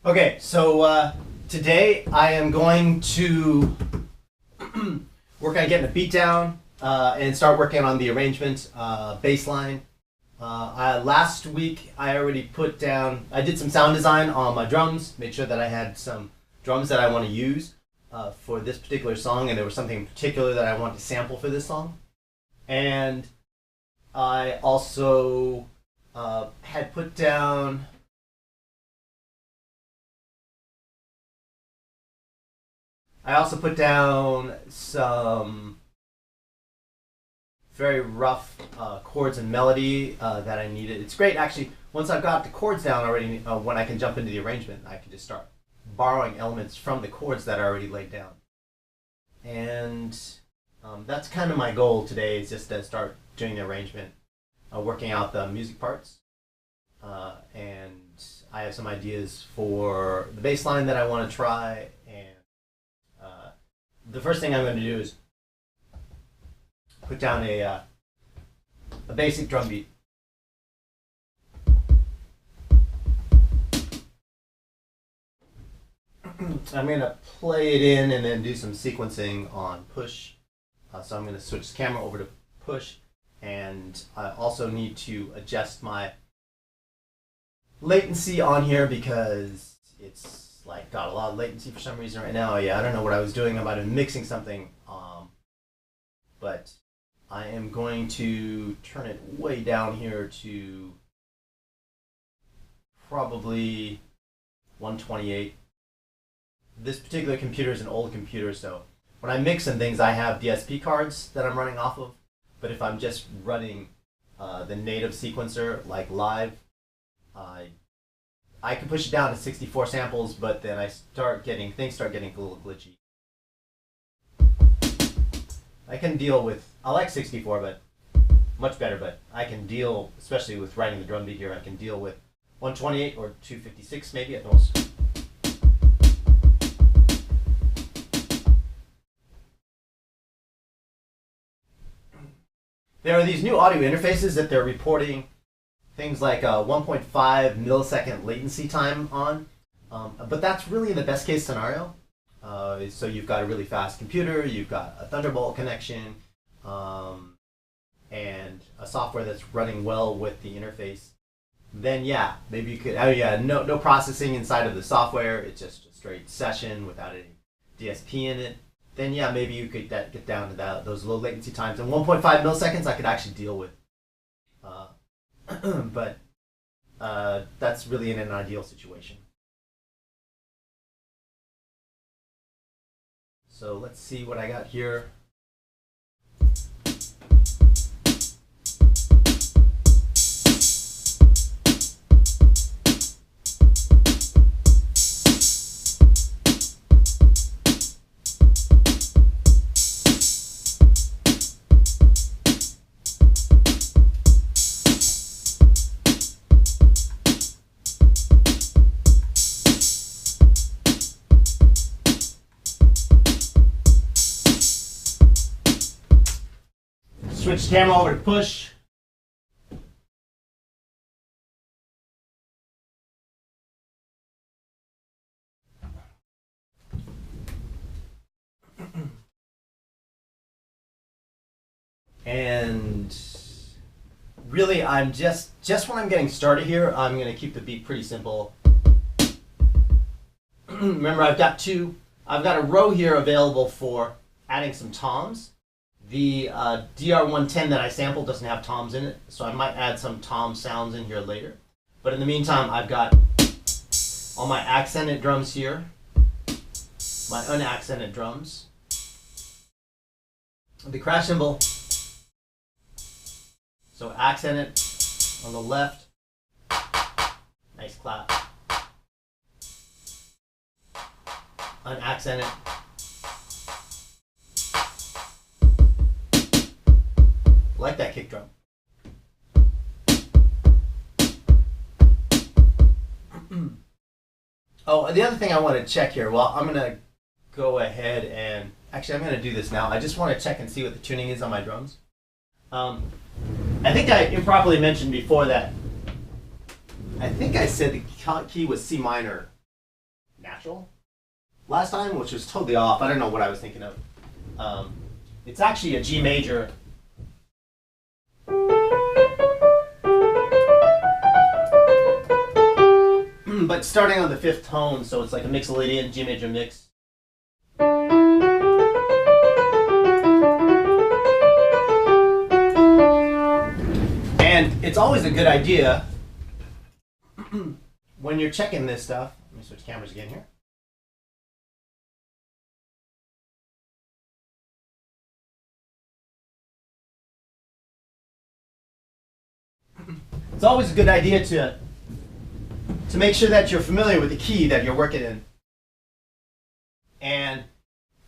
Okay, so today I am going to work on getting the beat down and start working on the arrangement, bass line. Last week I already I did some sound design on my drums, made sure that I had some drums that I want to use for this particular song, and there was something in particular that I wanted to sample for this song. And I also had put down some very rough chords and melody that I needed. It's great, actually, once I've got the chords down already, when I can jump into the arrangement, I can just start borrowing elements from the chords that are already laid down. And that's kind of my goal today, is just to start doing the arrangement, working out the music parts. And I have some ideas for the bass line that I want to try. And the first thing I'm going to do is put down a basic drum beat. I'm going to play it in and then do some sequencing on push. So I'm going to switch the camera over to push, and I also need to adjust my latency on here because it's like got a lot of latency for some reason right now. Yeah, I don't know what I was doing. I might have been mixing something, but I am going to turn it way down here to probably 128. This particular computer is an old computer, so when I mix and things, I have DSP cards that I'm running off of. But if I'm just running the native sequencer, like live, I can push it down to 64 samples, but then things start getting a little glitchy. I like 64, but much better, but I can deal, especially with writing the drum beat here, I can deal with 128 or 256 maybe at most. There are these new audio interfaces that they're reporting things like 1.5 millisecond latency time on, but that's really the best case scenario. So you've got a really fast computer, you've got a Thunderbolt connection, and a software that's running well with the interface. Then yeah, maybe you could, no processing inside of the software, it's just a straight session without any DSP in it. Then yeah, maybe you could get down to those low latency times. And 1.5 milliseconds I could actually deal with. But that's really in an ideal situation. So let's see what I got here. Switch the camera over to push. And really, I'm just when I'm getting started here, I'm going to keep the beat pretty simple. Remember, I've got a row here available for adding some toms. The DR110 that I sampled doesn't have toms in it, so I might add some tom sounds in here later. But in the meantime, I've got all my accented drums here, my unaccented drums, the crash cymbal, so accented on the left, nice clap, unaccented, like that kick drum. Oh, the other thing I want to check here, well, I'm going to go ahead and, actually I'm going to do this now. I just want to check and see what the tuning is on my drums. I think I improperly mentioned before that, I think I said the key was C minor orchestral last time, which was totally off. I don't know what I was thinking of. It's actually a G major. But starting on the 5th tone, so it's like a Mixolydian G major mix. And it's always a good idea when you're checking this stuff. Let me switch cameras again here. It's always a good idea to make sure that you're familiar with the key that you're working in. And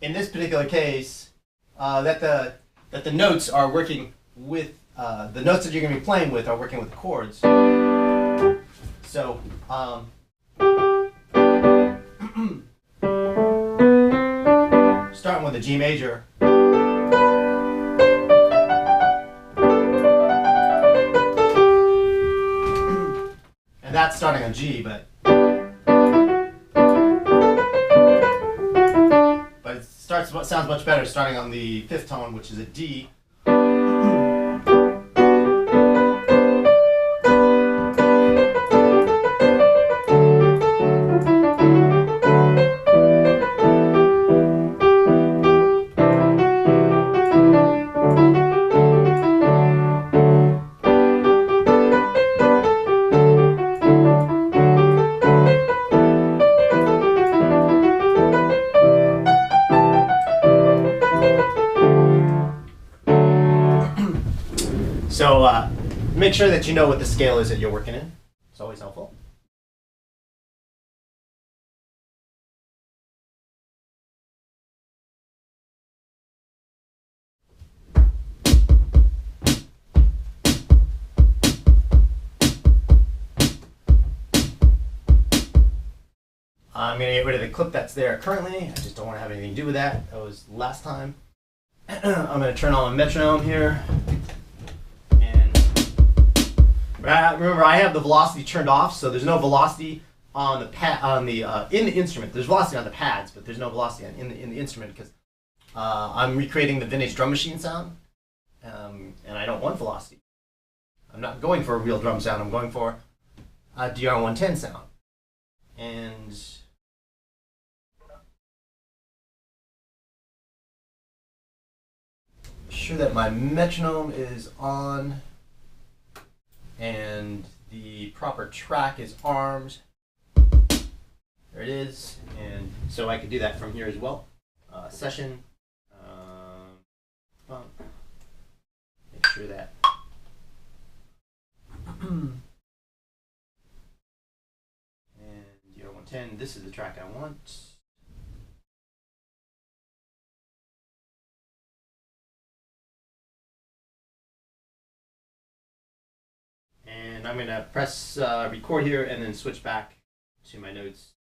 in this particular case, that the notes are working with, the notes that you're going to be playing with are working with the chords. So, starting with a G major. And that's starting on G, but it sounds much better starting on the 5th tone, which is a D. So make sure that you know what the scale is that you're working in. It's always helpful. I'm going to get rid of the clip that's there currently. I just don't want to have anything to do with that. That was last time. I'm going to turn on my metronome here. Remember, I have the velocity turned off, so there's no velocity on the in the instrument. There's velocity on the pads, but there's no velocity in the instrument because I'm recreating the vintage drum machine sound, and I don't want velocity. I'm not going for a real drum sound. I'm going for a DR110 sound, and sure that my metronome is on. And the proper track is armed. There it is. And so I could do that from here as well. Session. Make sure that. And 110, this is the track I want. And I'm going to press record here and then switch back to my notes.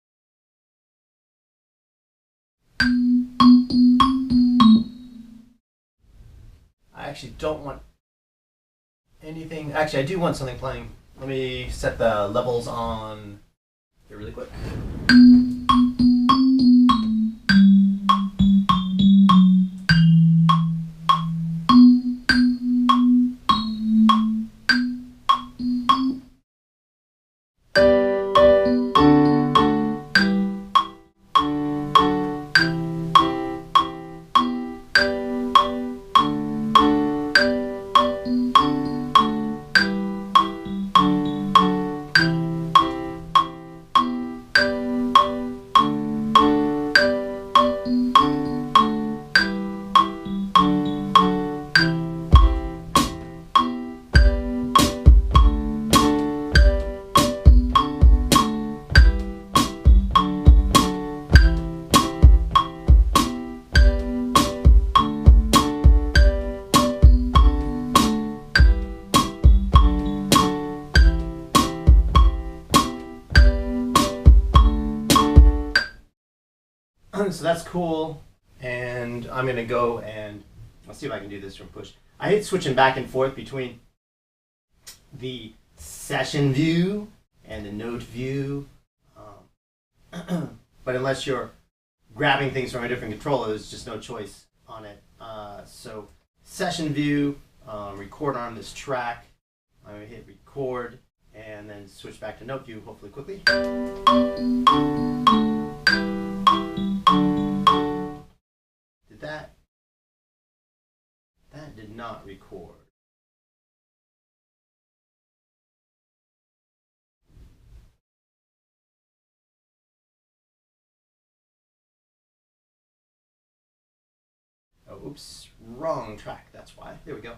I actually don't want anything. Actually, I do want something playing. Let me set the levels on here really quick. So that's cool, and I'm gonna go and let's see if I can do this from push. I hate switching back and forth between the session view and the note view. But unless you're grabbing things from a different controller, there's just no choice on it. So session view, record on this track. I'm going to hit record and then switch back to note view, hopefully quickly. Did that? That did not record. Oh, oops, wrong track, that's why. There we go.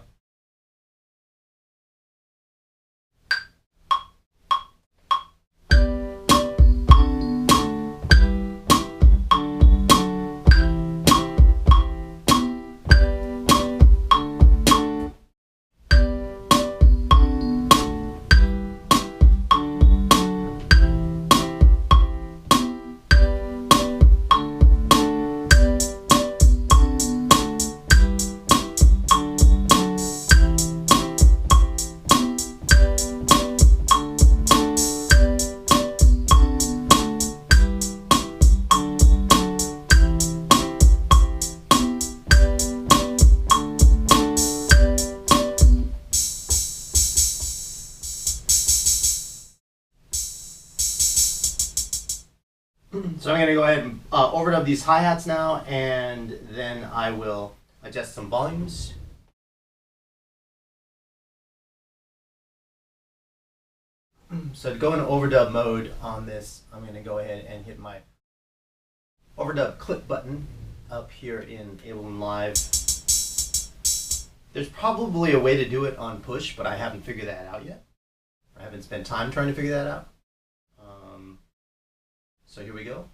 So I'm going to go ahead and overdub these hi-hats now, and then I will adjust some volumes. So to go into overdub mode on this, I'm going to go ahead and hit my overdub clip button up here in Ableton Live. There's probably a way to do it on push, but I haven't figured that out yet. I haven't spent time trying to figure that out. So here we go.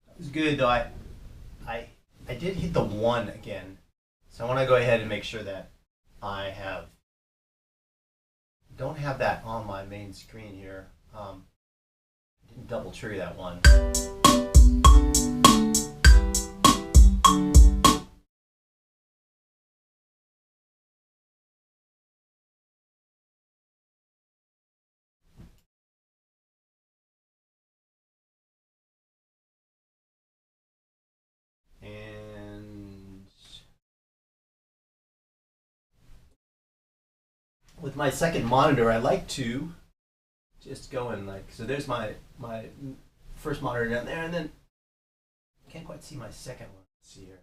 It was good though. I did hit the 1 again. So I want to go ahead and make sure that I don't have that on my main screen here. Double trigger that 1. And with my second monitor, I like to just go in like, so there's my first monitor down there, and then I can't quite see my second one. Let's see here.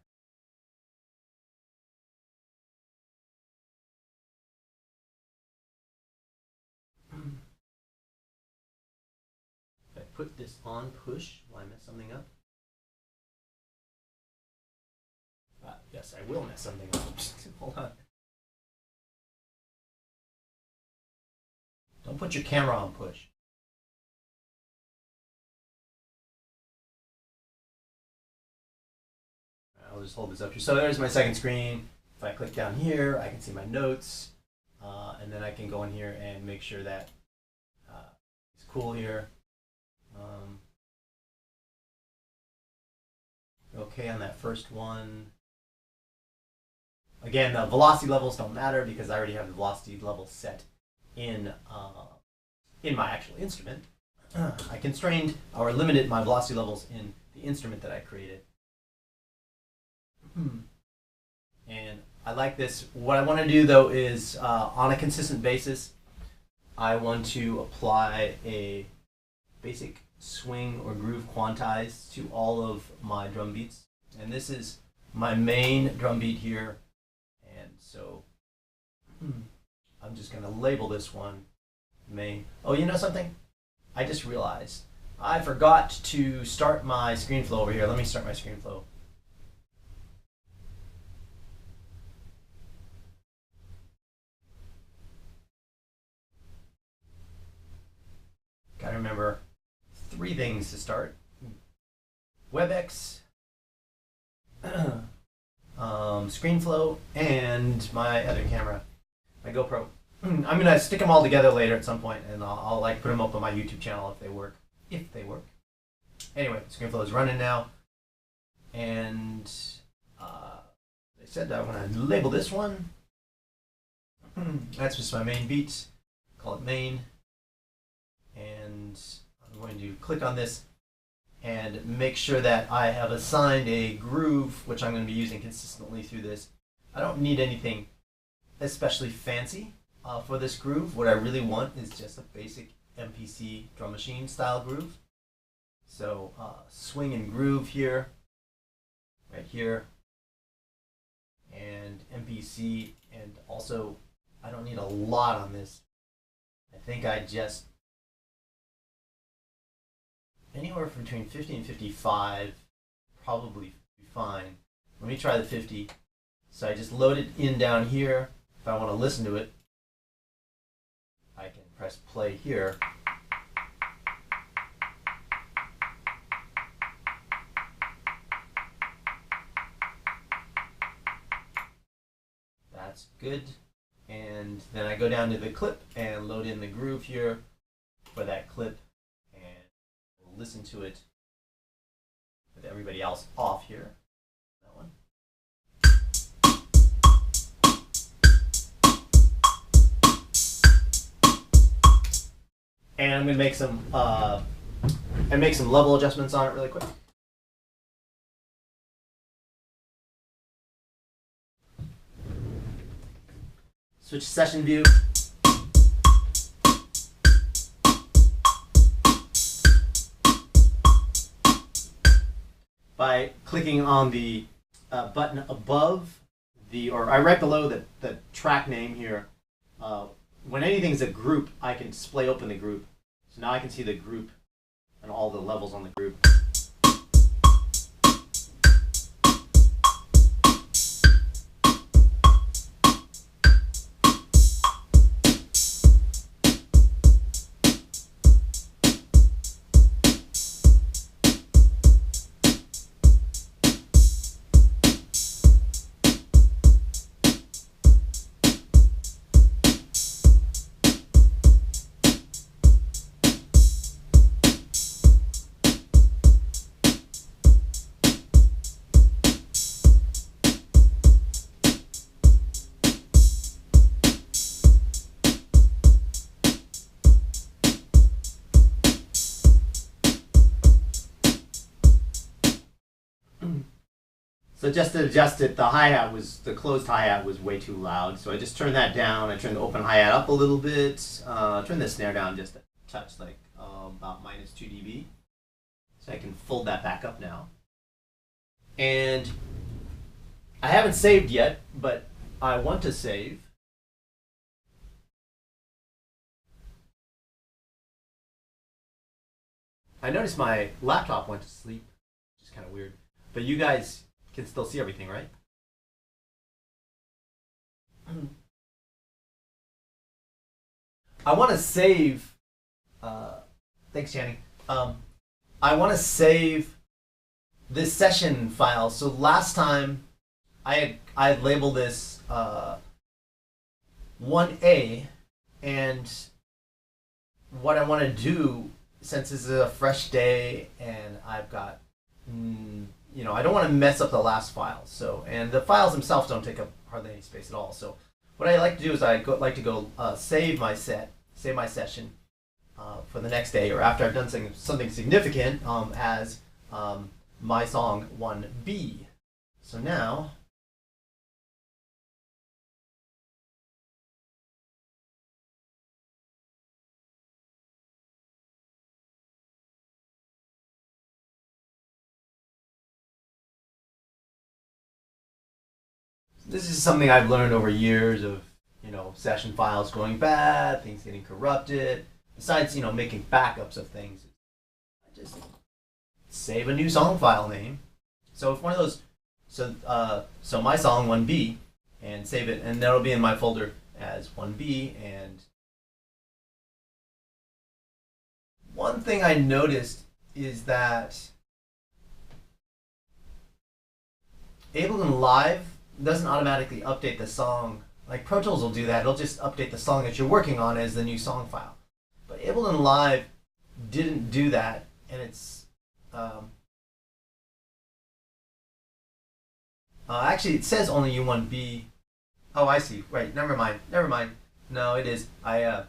If I put this on push, will I mess something up? Yes, I will mess something up. Hold on. Don't put your camera on push. I'll just hold this up here. So there's my second screen. If I click down here, I can see my notes. And then I can go in here and make sure that it's cool here. Okay on that first one. Again, the velocity levels don't matter because I already have the velocity level set in my actual instrument. I constrained or limited my velocity levels in the instrument that I created. And I like this. What I want to do though is on a consistent basis, I want to apply a basic swing or groove quantize to all of my drum beats. And this is my main drum beat here. And so I'm just going to label this one main. Oh, you know something? I just realized I forgot to start my screen flow over here. Let me start my screen flow. Gotta remember 3 things to start. WebEx, ScreenFlow, and my other camera, my GoPro. I'm gonna stick them all together later at some point, and I'll like put them up on my YouTube channel if they work. Anyway, ScreenFlow is running now, and they said I want to label this one. That's just my main beat. Call it main, and I'm going to click on this and make sure that I have assigned a groove, which I'm going to be using consistently through this. I don't need anything especially fancy for this groove. What I really want is just a basic MPC drum machine style groove. So swing and groove here, right here, and MPC, and also I don't need a lot on this. I think I just, anywhere between 50 and 55 probably be fine. Let me try the 50. So I just load it in down here. If I want to listen to it, I can press play here. That's good. And then I go down to the clip and load in the groove here for that clip, and we'll listen to it with everybody else off here. That one. And I'm gonna make some level adjustments on it really quick. Switch session view. By clicking on the button above or right below the track name here, when anything's a group, I can display open the group. So now I can see the group and all the levels on the group. So just to adjust it, the closed hi-hat was way too loud. So I just turned that down. I turned the open hi-hat up a little bit. Turned the snare down just a touch, like about -2 dB. So I can fold that back up now. And I haven't saved yet, but I want to save. I noticed my laptop went to sleep, which is kind of weird. But you guys can still see everything, right? I want to save. Thanks, Channing. I want to save this session file. So last time, I had labeled this 1A, and what I want to do, since this is a fresh day and I've got I don't want to mess up the last file. So, and the files themselves don't take up hardly any space at all. So, what I like to do is like to go save my session for the next day or after I've done something significant as my song 1B. So now. This is something I've learned over years of, session files going bad, things getting corrupted. Besides, making backups of things, I just save a new song file name. So if one of those, so my song 1B, and save it, and that'll be in my folder as 1B. And one thing I noticed is that Ableton Live doesn't automatically update the song. Like Pro Tools will do that. It'll just update the song that you're working on as the new song file. But Ableton Live didn't do that, and it's Um, Actually, it says only U1B. Oh, I see. Right. Never mind. Never mind. No, it is. That's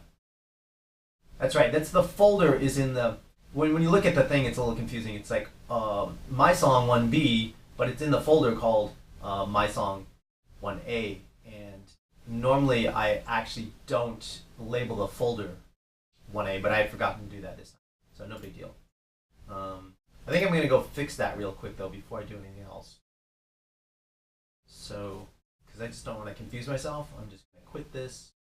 right. That's the folder is in the. When you look at the thing, it's a little confusing. It's like my song 1B, but it's in the folder called my song 1A. And normally I actually don't label the folder 1A, but I had forgotten to do that this time, so no big deal. I think I'm gonna go fix that real quick though before I do anything else. So, because I just don't want to confuse myself, I'm just gonna quit this.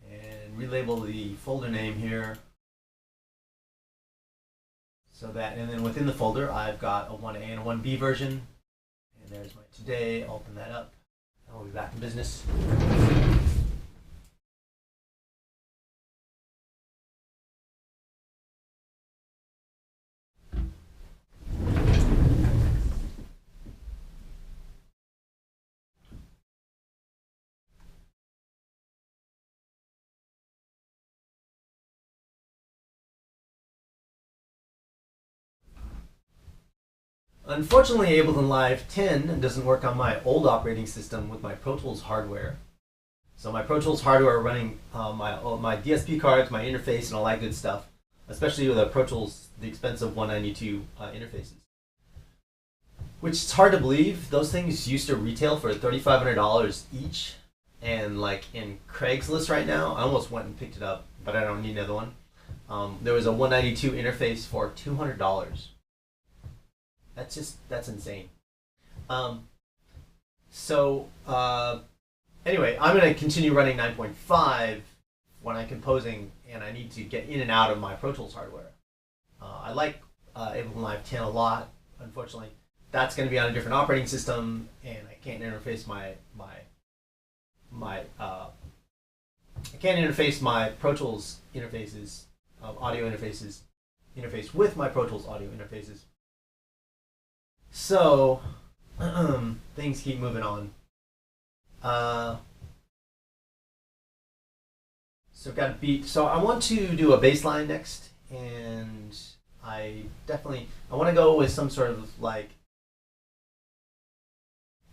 And relabel the folder name here. So that, and then within the folder, I've got a 1A and a 1B version. And there's my today. I'll open that up. I'll be back in business. Unfortunately, Ableton Live 10 doesn't work on my old operating system with my Pro Tools hardware. So my Pro Tools hardware running my DSP cards, my interface, and all that good stuff, especially with the Pro Tools, the expensive 192 interfaces. Which is hard to believe. Those things used to retail for $3,500 each. And like in Craigslist right now, I almost went and picked it up, but I don't need another one. There was a 192 interface for $200. That's insane. Anyway, I'm going to continue running 9.5 when I'm composing, and I need to get in and out of my Pro Tools hardware. I like Ableton Live 10 a lot. Unfortunately, that's going to be on a different operating system, and I can't interface I can't interface my Pro Tools interfaces, audio interface with my Pro Tools audio interfaces. So things keep moving on. So I've got a beat. So I want to do a bass line next, and I want to go with some sort of like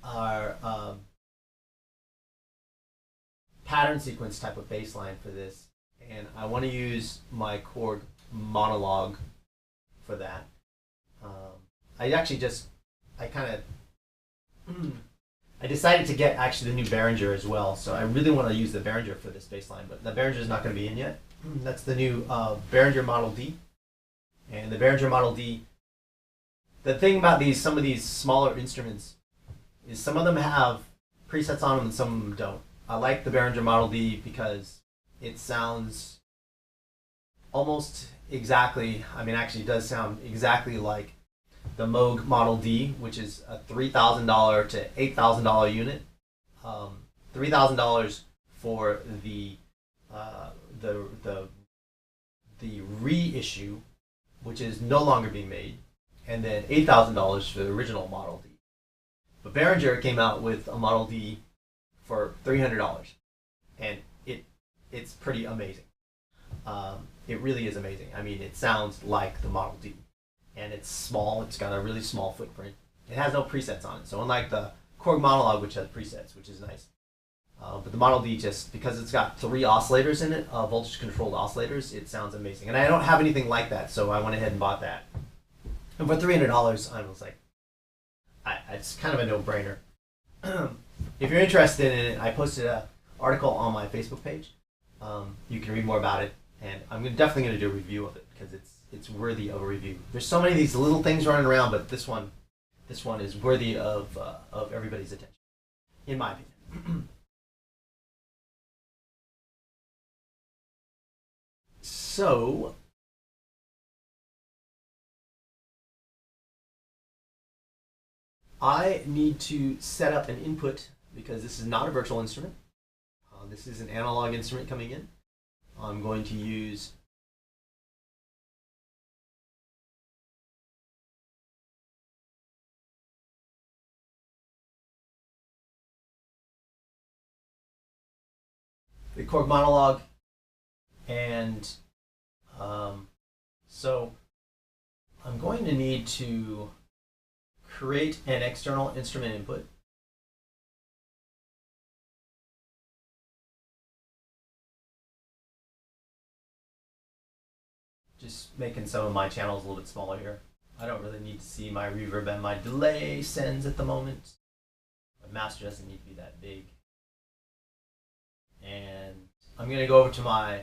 our pattern sequence type of bass line for this, and I want to use my chord monologue for that. I decided to get actually the new Behringer as well, so I really want to use the Behringer for this bass line, but the Behringer is not going to be in yet. That's the new Behringer Model D, and the Behringer Model D. The thing about some of these smaller instruments is some of them have presets on them and some of them don't. I like the Behringer Model D because it sounds almost exactly, actually it does sound exactly like the Moog Model D, which is a $3,000 to $8,000 unit. $3,000 for the reissue, which is no longer being made, and then $8,000 for the original Model D. But Behringer came out with a Model D for $300, and it's pretty amazing. It really is amazing. It sounds like the Model D. And it's small. It's got a really small footprint. It has no presets on it. So unlike the Korg Monologue, which has presets, which is nice. But the Model D, just because it's got 3 oscillators in it, voltage-controlled oscillators, it sounds amazing. And I don't have anything like that, so I went ahead and bought that. And for $300, I was like, it's kind of a no-brainer. If you're interested in it, I posted an article on my Facebook page. You can read more about it. And I'm definitely going to do a review of it because it's worthy of a review. There's so many of these little things running around, but this one is worthy of everybody's attention, in my opinion. So I need to set up an input because this is not a virtual instrument. This is an analog instrument coming in. I'm going to use the Korg Monologue, and And so I'm going to need to create an external instrument input. Just making some of my channels a little bit smaller here. I don't really need to see my reverb and my delay sends at the moment. My master doesn't need to be that big. And I'm going to go over to my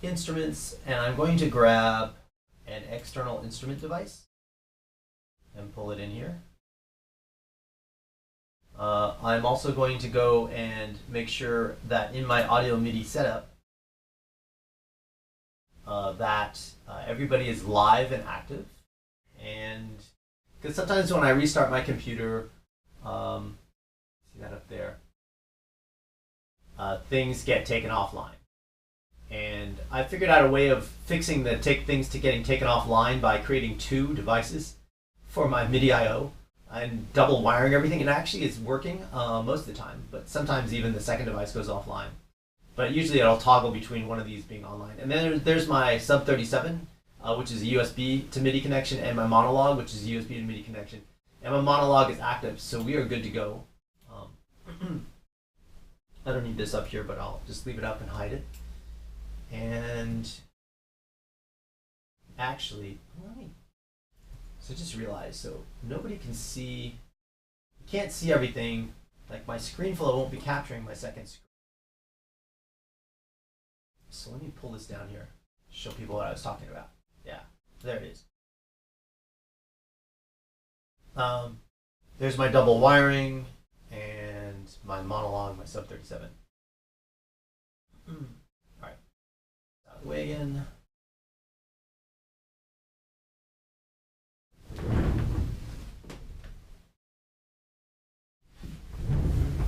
instruments, and I'm going to grab an external instrument device and pull it in here. I'm also going to go and make sure that in my audio MIDI setup that everybody is live and active. And because sometimes when I restart my computer, see that up there, things get taken offline. And I figured out a way of fixing the things to getting taken offline by creating 2 devices for my MIDI I/O and double wiring everything. And actually it's working most of the time, but sometimes even the second device goes offline. But usually it'll toggle between one of these being online. And then there's my sub 37, which is a USB to MIDI connection, and my monologue, which is a USB to MIDI connection. And my monologue is active, so we are good to go. I don't need this up here, but I'll just leave it up and hide it. And actually, so I just realized, so nobody can see, you can't see everything. Like my screen flow won't be capturing my second screen. So let me pull this down here, show people what I was talking about. Yeah, there it is. There's my double wiring and my monologue, my sub 37. All right, out of the way again.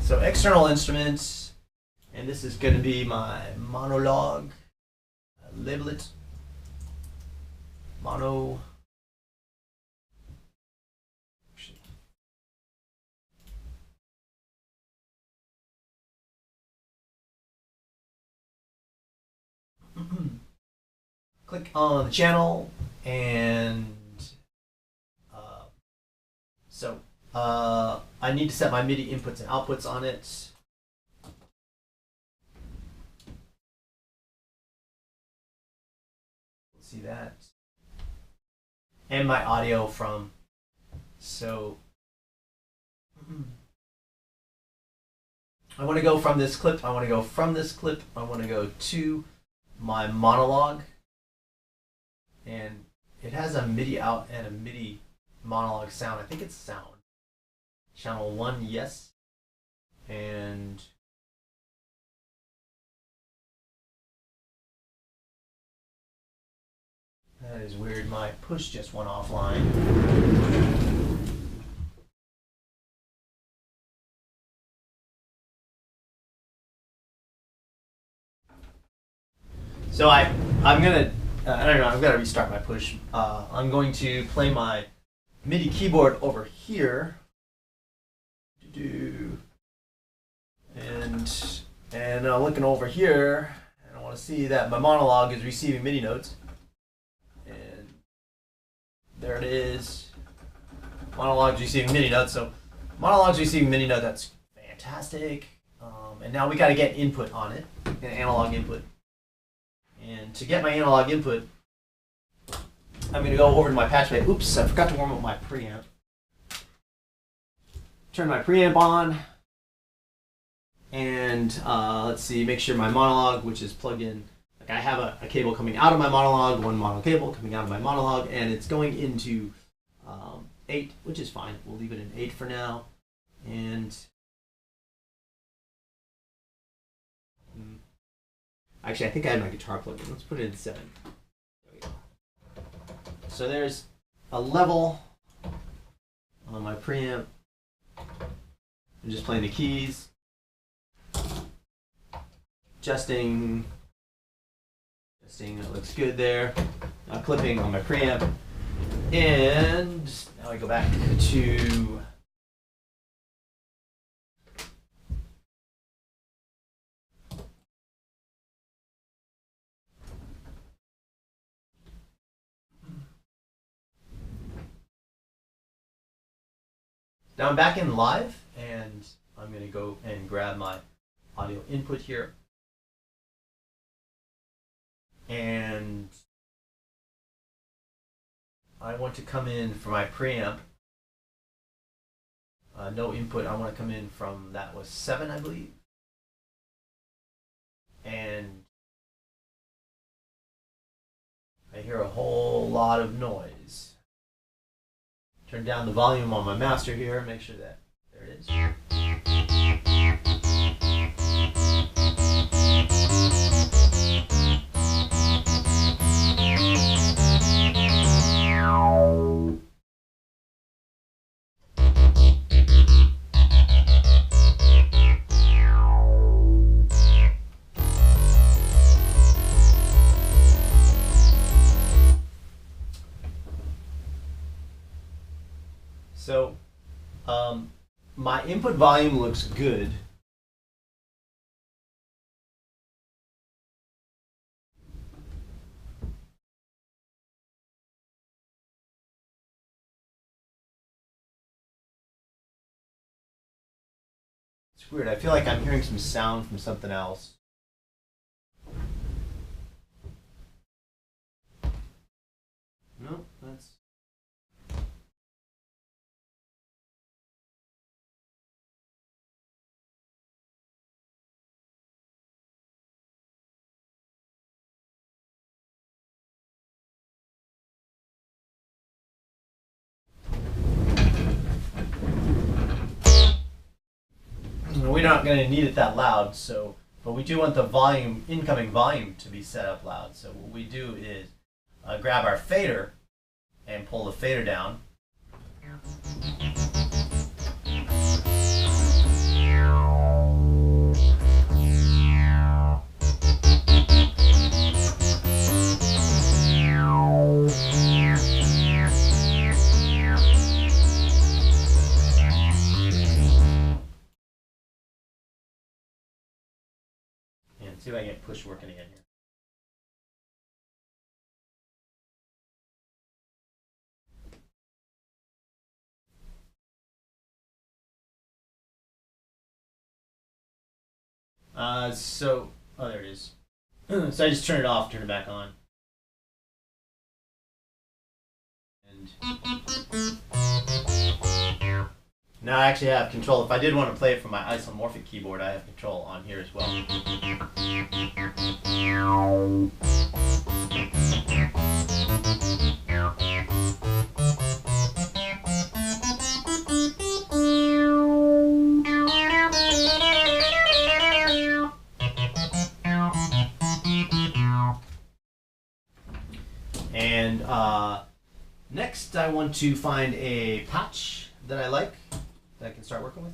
So external instruments, and this is going to be my monologue. Label it mono. Click on the channel, and I need to set my MIDI inputs and outputs on it. See that? And my audio from, so I want to go from this clip, I want to go from this clip, I want to go to my monologue, and it has a MIDI out and a MIDI monologue sound. I think it's sound. Channel 1, yes. And that is weird. My push just went offline. So I'm gonna, I don't know, I've got to restart my push. I'm going to play my MIDI keyboard over here. And looking over here, and I want to see that my monologue is receiving MIDI notes. And there it is. Monologue's receiving MIDI notes. So monologue's receiving MIDI note. That's fantastic. And now we got to get input on it, an analog input. And to get my analog input, I'm going to go over to my patch bay. Oops, I forgot to warm up my preamp. Turn my preamp on. And let's see, make sure my monologue, which is plugged in, like I have a cable coming out of my monologue, one mono cable coming out of my monologue, and it's going into 8, which is fine. We'll leave it in 8 for now. And actually, I think I had my guitar plugged in. Let's put it in 7. There we go. So there's a level on my preamp. I'm just playing the keys. Adjusting, that looks good there. Now clipping on my preamp. And now I go back to Now I'm back in live, and I'm going to go and grab my audio input here. And I want to come in for my preamp. No input. I want to come in from, that was 7, I believe. And I hear a whole lot of noise. Turn down the volume on my master here, make sure that, there it is. So, my input volume looks good. It's weird. I feel like I'm hearing some sound from something else. No, that's... We're not going to need it that loud, so, but we do want the volume, incoming volume, to be set up loud. So what we do is grab our fader and pull the fader down. See if I can get push working again here. Oh, there it is. So I just turn it off, turn it back on. And now I actually have control. If I did want to play it from my isomorphic keyboard, I have control on here as well. And next I want to find a patch that I like, that I can start working with.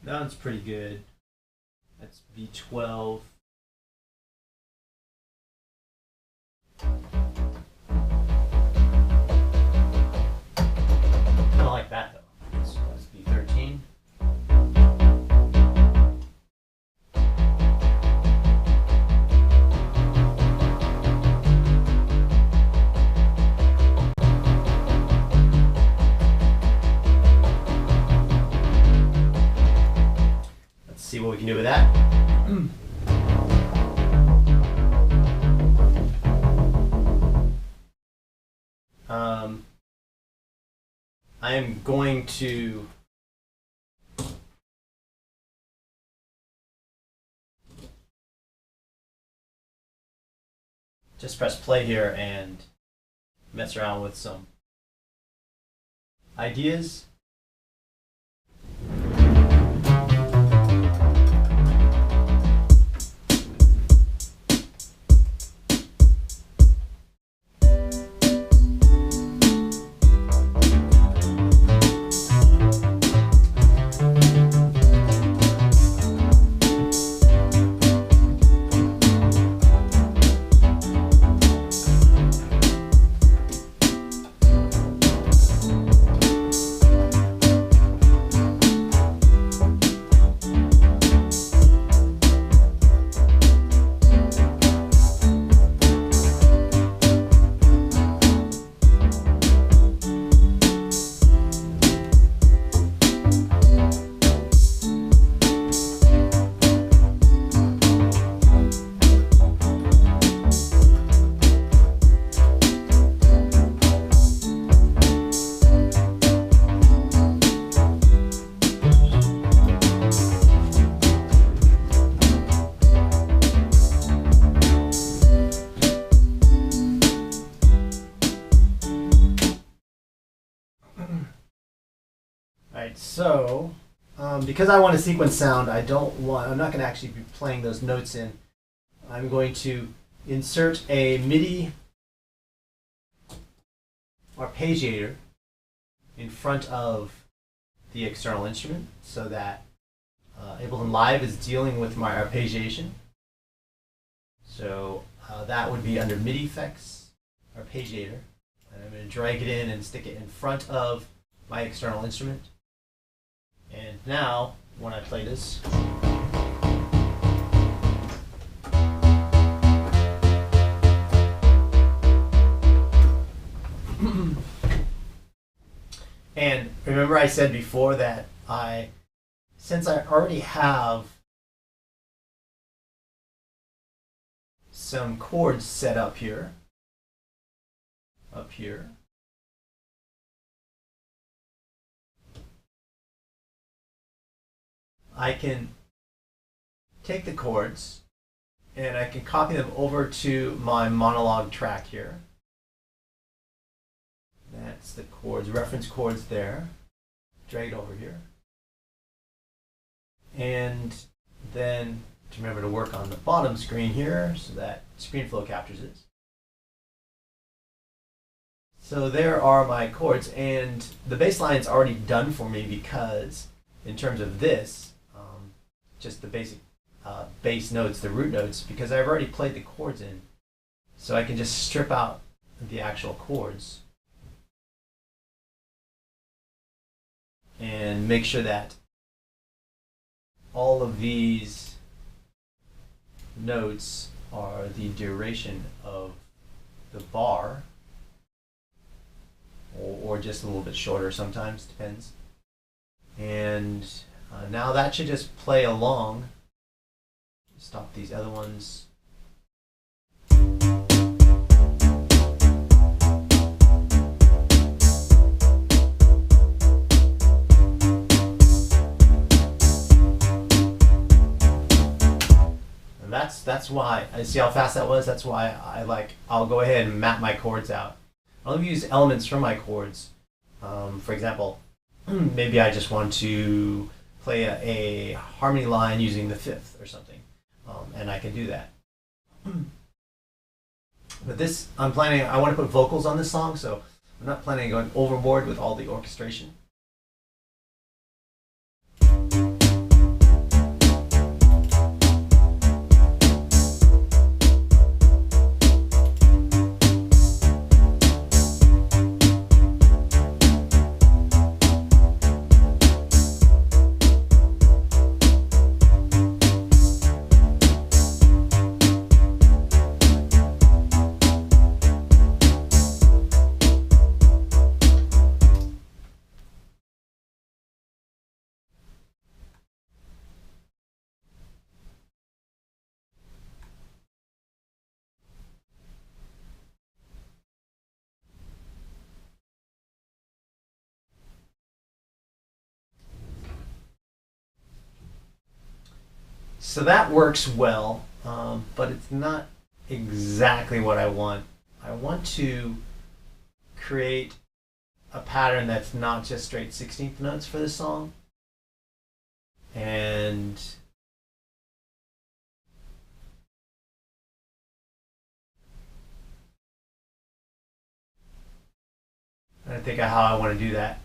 That one's pretty good. That's B12. I don't like that though. That's B13. See what we can do with that. I am going to just press play here and mess around with some ideas. Alright, so because I want a sequence sound, I'm not going to actually be playing those notes in. I'm going to insert a MIDI arpeggiator in front of the external instrument so that Ableton Live is dealing with my arpeggiation. So that would be under MIDI effects, arpeggiator. And I'm going to drag it in and stick it in front of my external instrument. And now, when I play this, and remember I said before that since I already have some chords set up here, I can take the chords and I can copy them over to my monologue track here. That's the chords, reference chords there. Drag it over here. And then to remember to work on the bottom screen here so that ScreenFlow captures it. So there are my chords, and the bass line is already done for me because in terms of this, just the basic bass notes, the root notes, because I've already played the chords in. So I can just strip out the actual chords and make sure that all of these notes are the duration of the bar, or just a little bit shorter sometimes, depends. And now that should just play along. Stop these other ones. And that's why, I see how fast that was. That's why I'll go ahead and map my chords out. I'll use elements from my chords. For example, maybe I just want to play a harmony line using the fifth or something, and I can do that. But this, I want to put vocals on this song, so I'm not planning on going overboard with all the orchestration. So that works well, but it's not exactly what I want. I want to create a pattern that's not just straight 16th notes for this song. And I think of how I want to do that.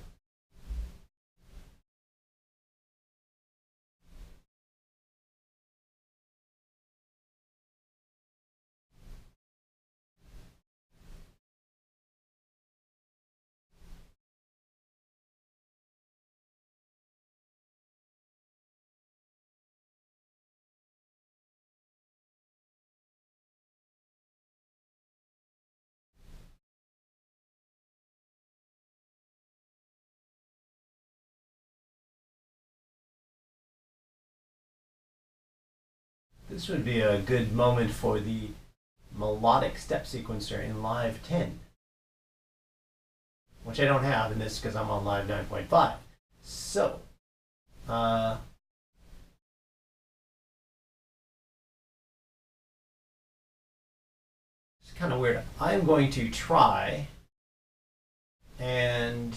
This would be a good moment for the melodic step sequencer in Live 10, which I don't have in this because I'm on Live 9.5. So, it's kind of weird. I'm going to try and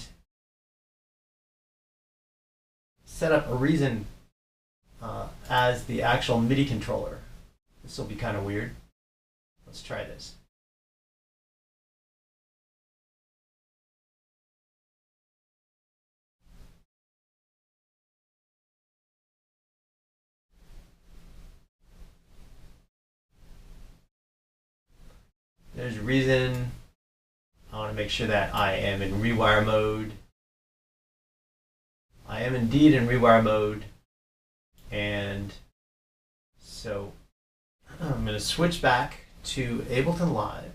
set up a Reason as the actual MIDI controller. This will be kind of weird. Let's try this. There's Reason. I want to make sure that I am in rewire mode. I am indeed in rewire mode. And so I'm going to switch back to Ableton Live.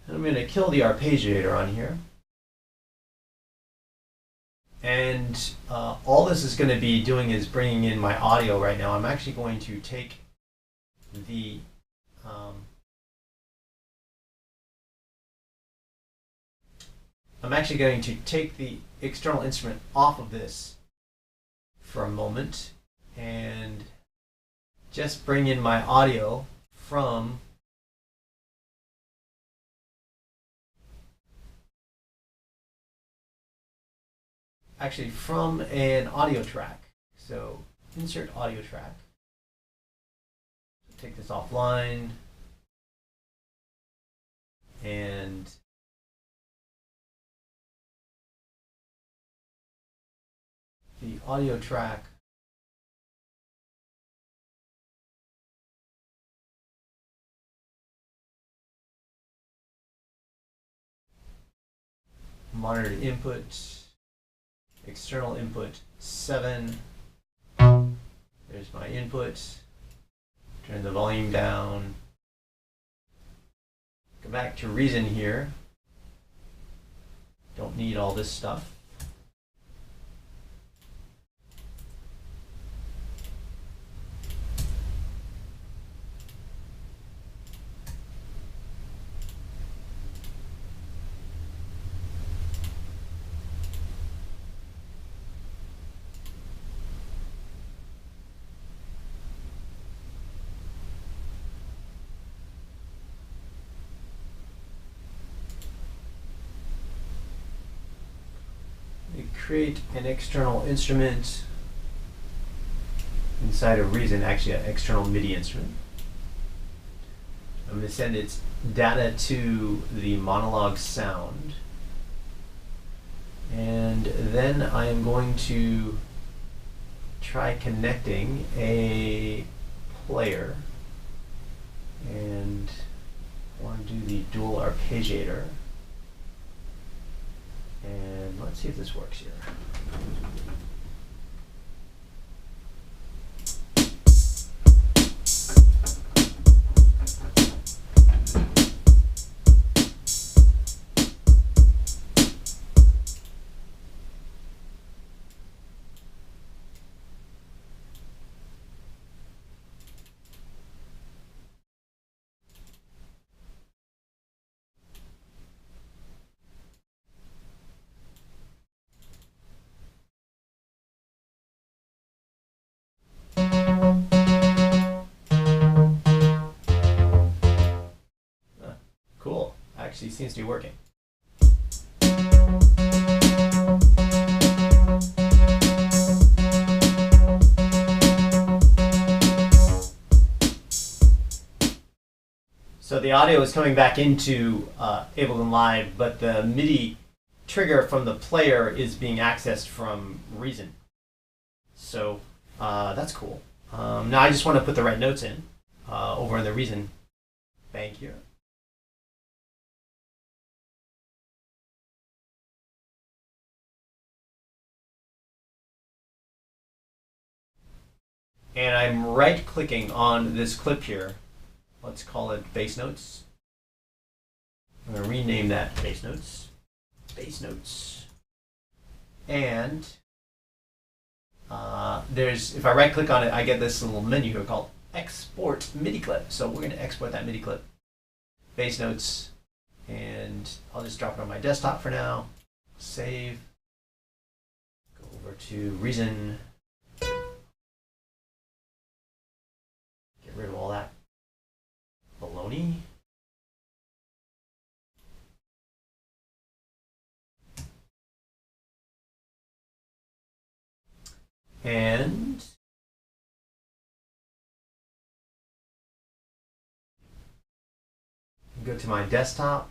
And I'm going to kill the arpeggiator on here. And all this is going to be doing is bringing in my audio right now. I'm actually going to take the external instrument off of this for a moment and just bring in my audio from an audio track. So insert audio track. Take this offline and the audio track monitor input, external input 7. There's my input. Turn the volume down. Go back to Reason here. Don't need all this stuff. Create an external instrument inside of Reason, actually an external MIDI instrument. I'm going to send its data to the monologue sound. And then I am going to try connecting a player. And I want to do the dual arpeggiator. And let's see if this works here. Actually seems to be working. So the audio is coming back into Ableton Live, but the MIDI trigger from the player is being accessed from Reason. So that's cool. Now I just want to put the right notes in over in the Reason bank here. And I'm right-clicking on this clip here. Let's call it bass notes. I'm going to rename that bass notes. Bass notes. And if I right-click on it, I get this little menu here called Export MIDI Clip. So we're going to export that MIDI clip. Bass notes. And I'll just drop it on my desktop for now. Save. Go over to Reason. Get rid of all that baloney. And go to my desktop.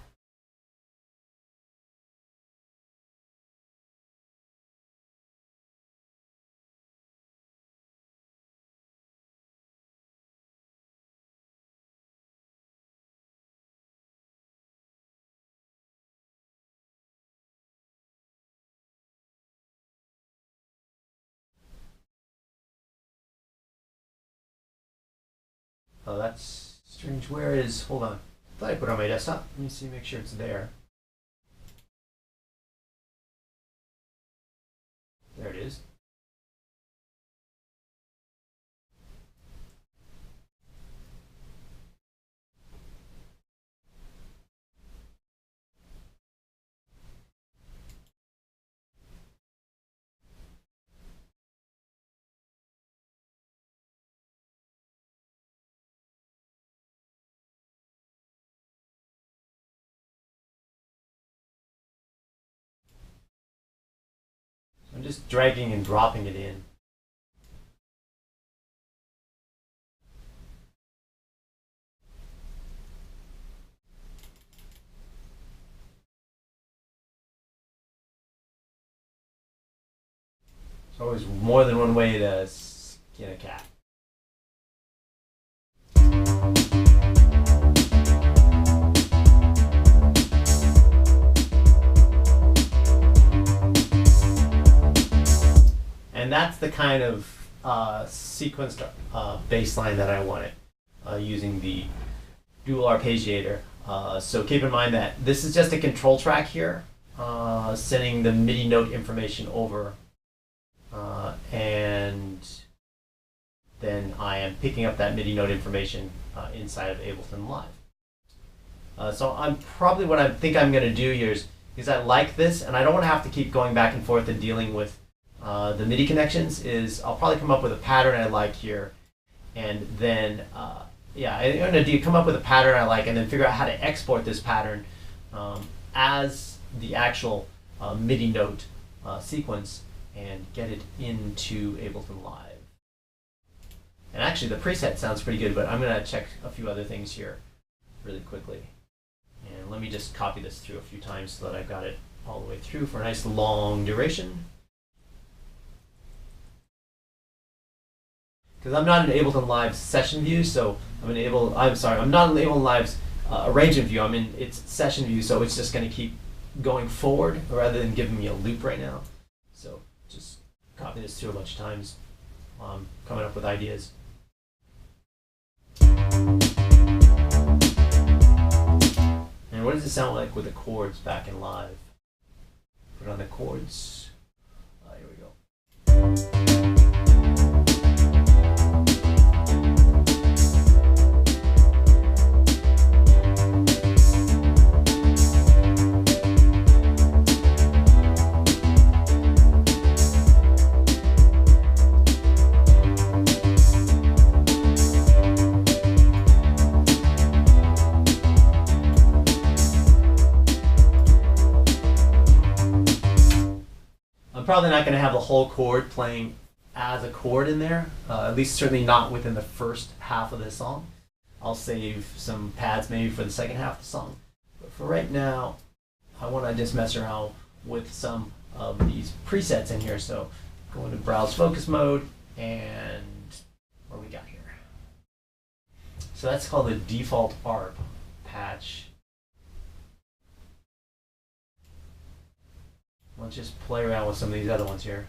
Oh, that's strange. Where is, hold on. I thought I put it on my desktop. Let me see, make sure it's there. There it is. I'm just dragging and dropping it in. There's always more than one way to skin a cat. And that's the kind of sequenced bass line that I wanted using the dual arpeggiator. So keep in mind that this is just a control track here, sending the MIDI note information over, and then I am picking up that MIDI note information inside of Ableton Live. So I'm probably what I think I'm going to do here is I like this, and I don't want to have to keep going back and forth and dealing with the MIDI connections. I'll probably come up with a pattern I like here, and then I'm going to come up with a pattern I like, and then figure out how to export this pattern as the actual MIDI note sequence and get it into Ableton Live. And actually, the preset sounds pretty good, but I'm going to check a few other things here really quickly. And let me just copy this through a few times so that I've got it all the way through for a nice long duration. Because I'm not in Ableton Live's session view, so I'm not in Ableton Live's arrangement view. I'm in its session view, so it's just going to keep going forward rather than giving me a loop right now. So just copy this through a bunch of times while I'm coming up with ideas. And what does it sound like with the chords back in live? Put on the chords. Here we go. I'm probably not going to have the whole chord playing as a chord in there, at least certainly not within the first half of the song. I'll save some pads maybe for the second half of the song. But for right now, I want to just mess around with some of these presets in here. So go into browse focus mode, and what do we got here? So that's called the default ARP patch. Let's just play around with some of these other ones here.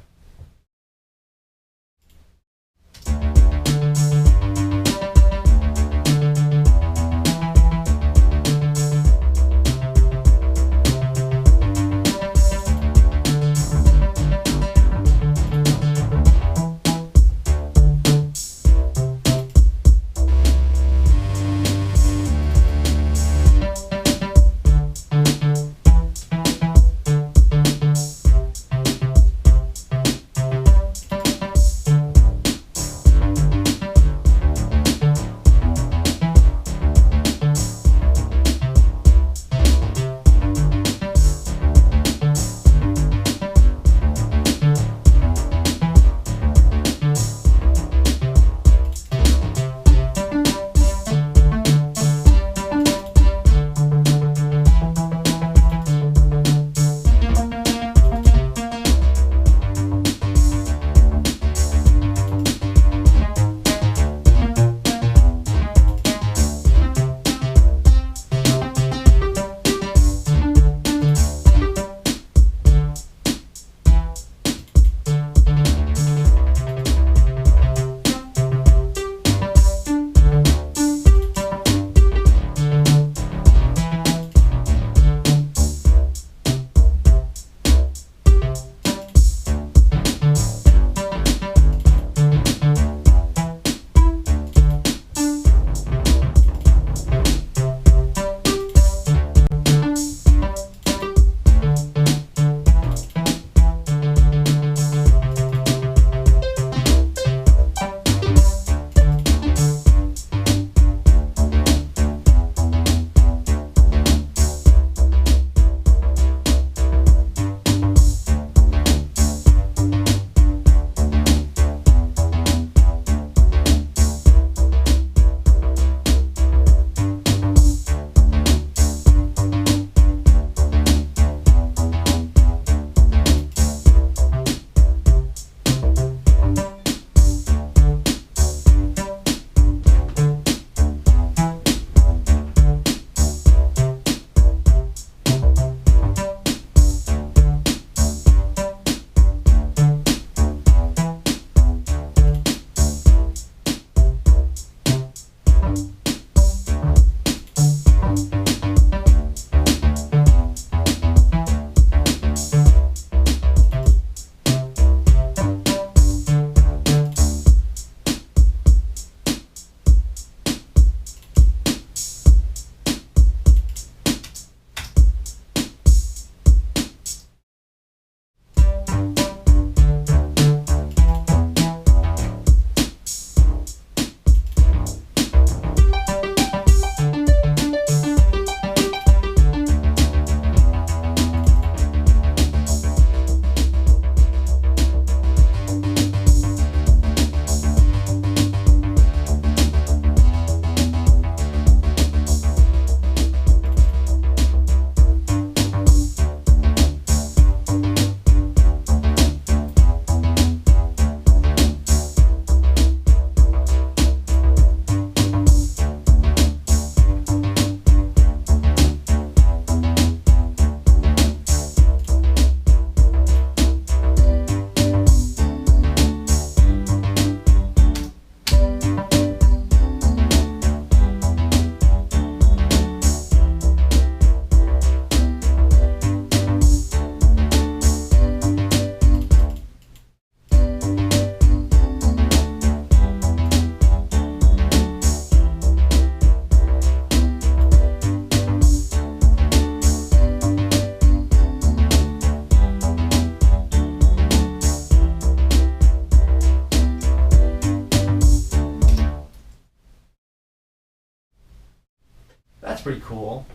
That's pretty cool.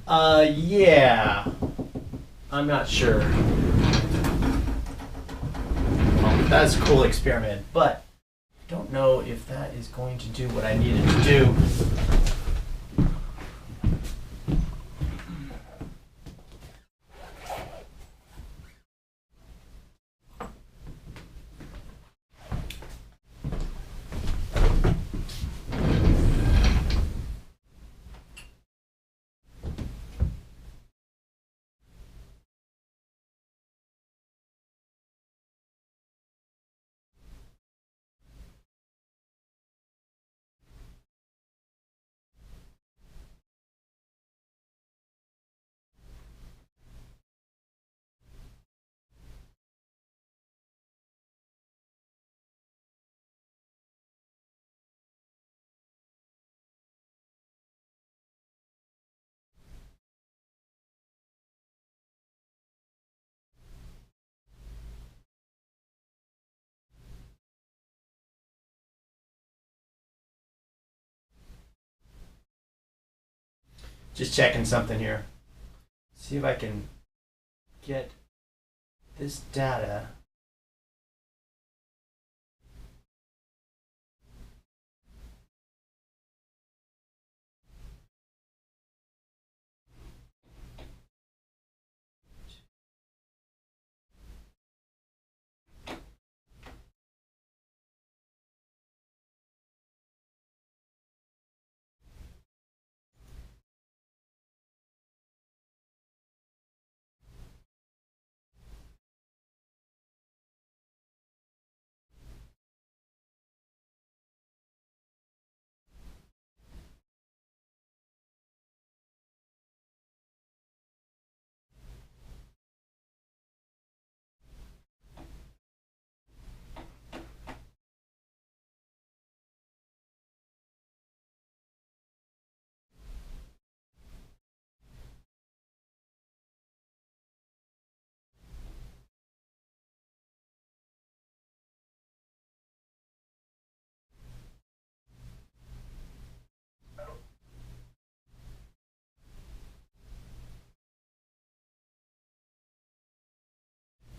Yeah. I'm not sure. Well, that's a cool experiment, but I don't know if that is going to do what I needed to do. Just checking something here. See if I can get this data.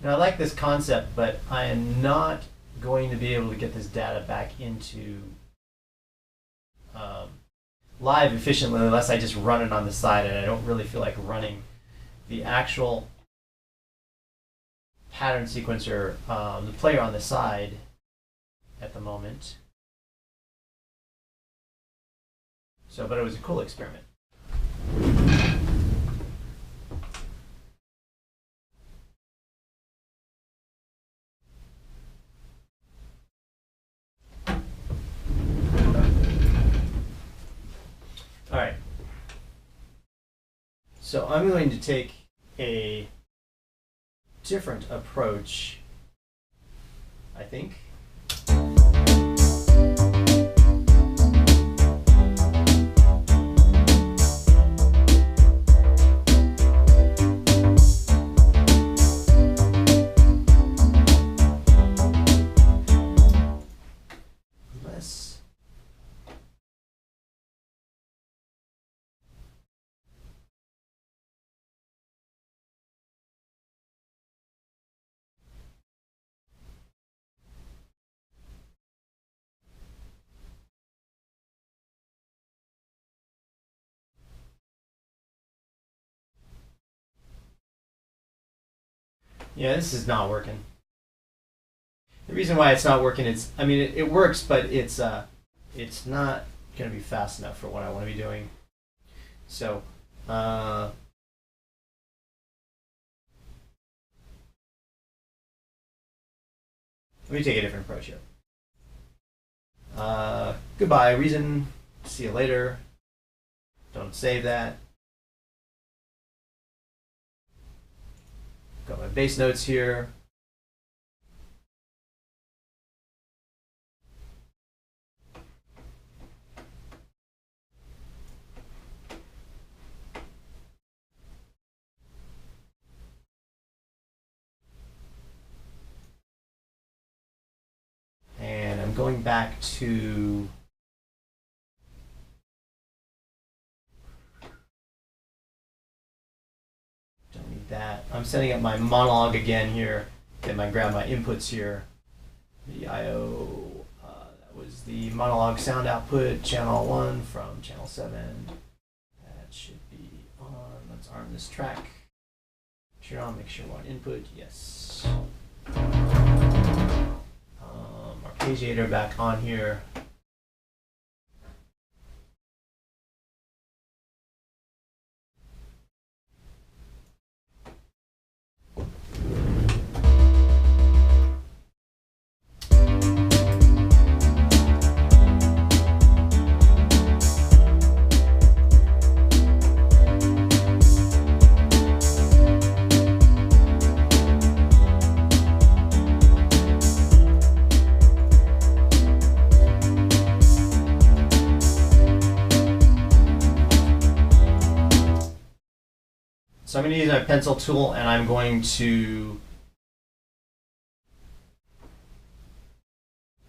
Now, I like this concept, but I am not going to be able to get this data back into live efficiently unless I just run it on the side, and I don't really feel like running the actual pattern sequencer, the player on the side at the moment. So, but it was a cool experiment. All right. So I'm going to take a different approach, I think. Yeah, this is not working. The reason why it's not working is, I mean, it works, but it's not going to be fast enough for what I want to be doing. So, let me take a different approach here. Goodbye, reason. See you later. Don't save that. Got my bass notes here. And I'm going back to that. I'm setting up my monologue again here. Then I grab my inputs here. The I/O, that was the monologue sound output, channel 1 from channel 7. That should be on. Let's arm this track. Turn on, make sure we're on input. Yes. Arpeggiator back on here. So I'm going to use my pencil tool, and I'm going to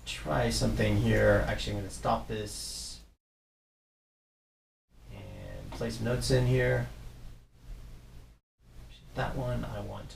try something here. Actually, I'm going to stop this and place some notes in here. That one I want.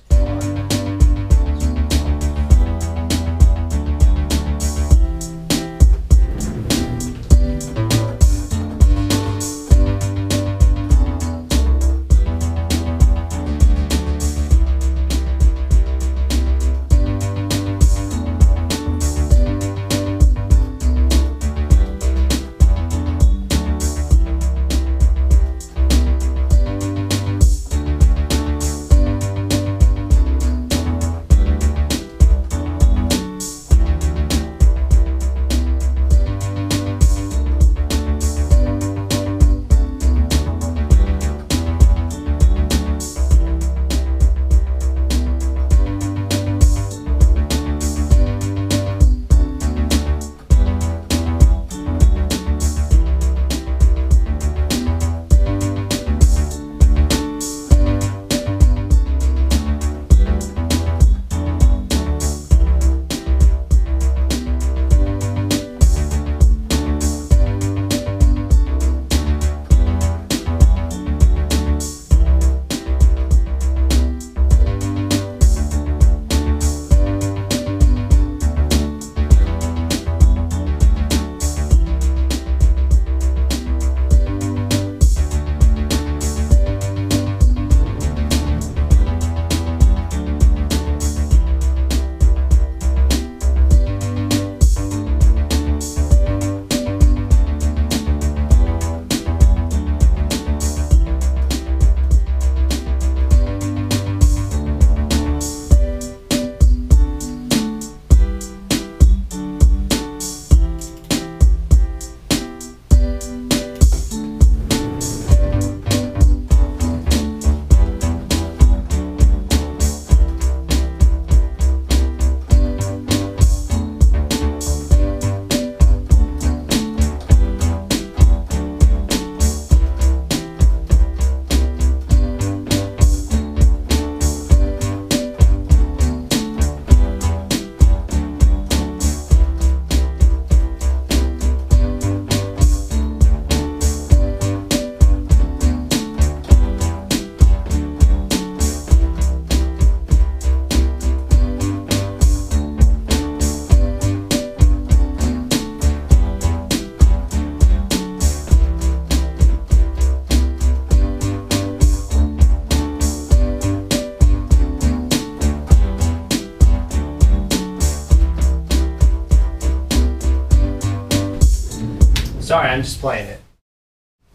Sorry, I'm just playing it.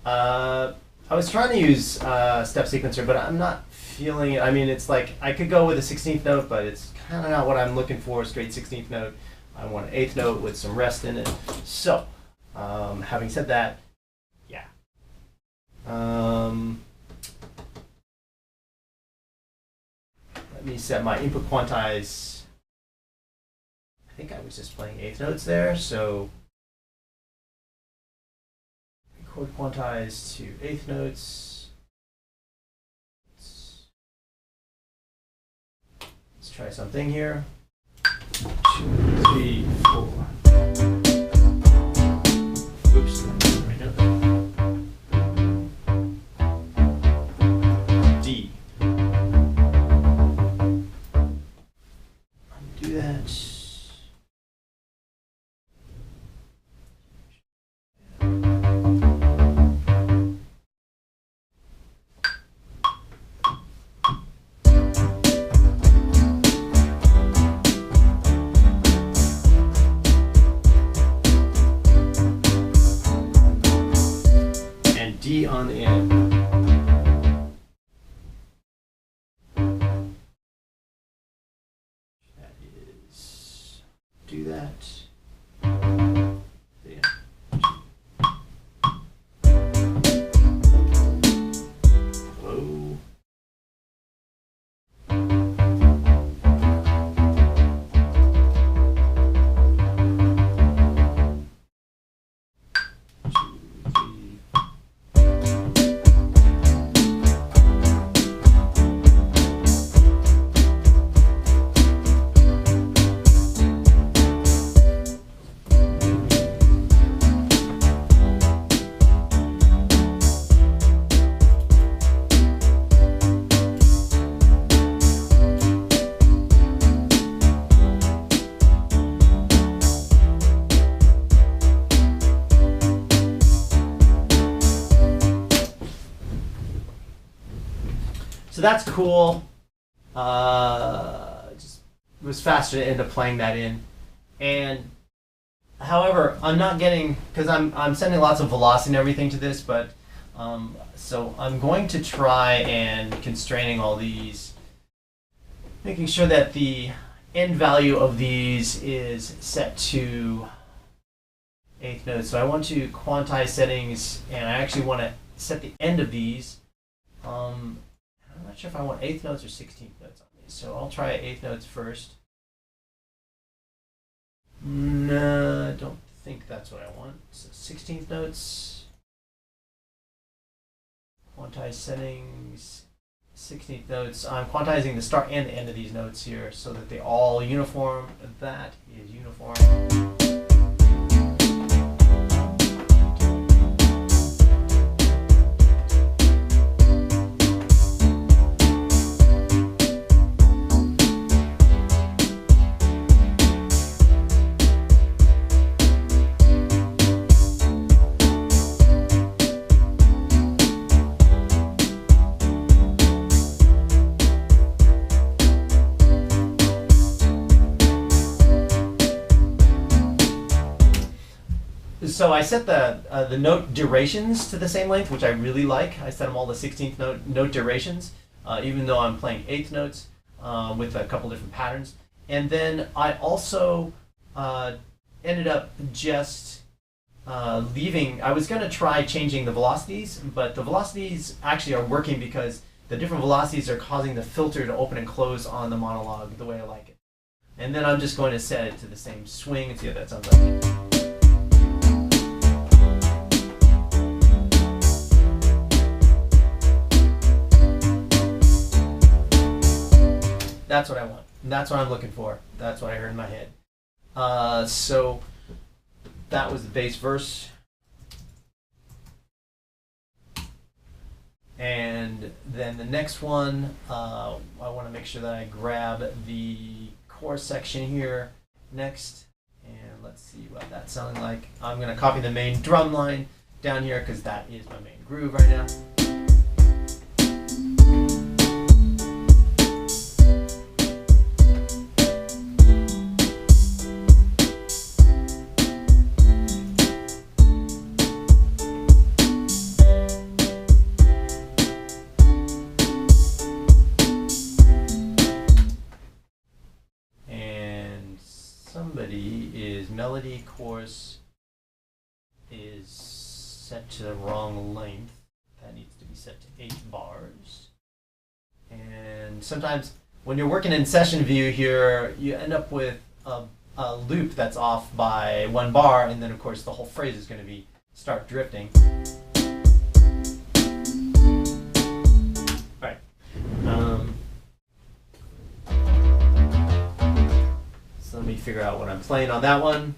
I was trying to use step sequencer, but I'm not feeling it. I mean, it's like I could go with a 16th note, but it's kind of not what I'm looking for, a straight 16th note. I want an 8th note with some rest in it. So, having said that, yeah. Let me set my input quantize. I think I was just playing 8th notes there, so chord quantize to 8th notes. Let's try something here. 2, 3, 4. Oops, right note. D. So that's cool. Just it was faster to end up playing that in. And however, I'm not getting, because I'm sending lots of velocity and everything to this, but so I'm going to try and constraining all these, making sure that the end value of these is set to eighth notes. So I want to quantize settings, and I actually want to set the end of these. I'm not sure if I want eighth notes or 16th notes on these, so I'll try eighth notes first. No, I don't think that's what I want. So 16th notes, quantize settings, 16th notes. I'm quantizing the start and the end of these notes here so that they all uniform. That is uniform. So I set the note durations to the same length, which I really like. I set them all to 16th note durations, even though I'm playing eighth notes with a couple different patterns. And then I also ended up just leaving. I was going to try changing the velocities, but the velocities actually are working because the different velocities are causing the filter to open and close on the monologue the way I like it. And then I'm just going to set it to the same swing and see what that sounds like. That's what I want. That's what I'm looking for. That's what I heard in my head. So that was the bass verse. And then the next one, I want to make sure that I grab the chorus section here next. And let's see what that's sounding like. I'm going to copy the main drum line down here because that is my main groove right now. Melody chorus is set to the wrong length. That needs to be set to 8 bars. And sometimes when you're working in session view here, you end up with a loop that's off by 1 bar, and then of course the whole phrase is going to be start drifting. All right. So let me figure out what I'm playing on that one.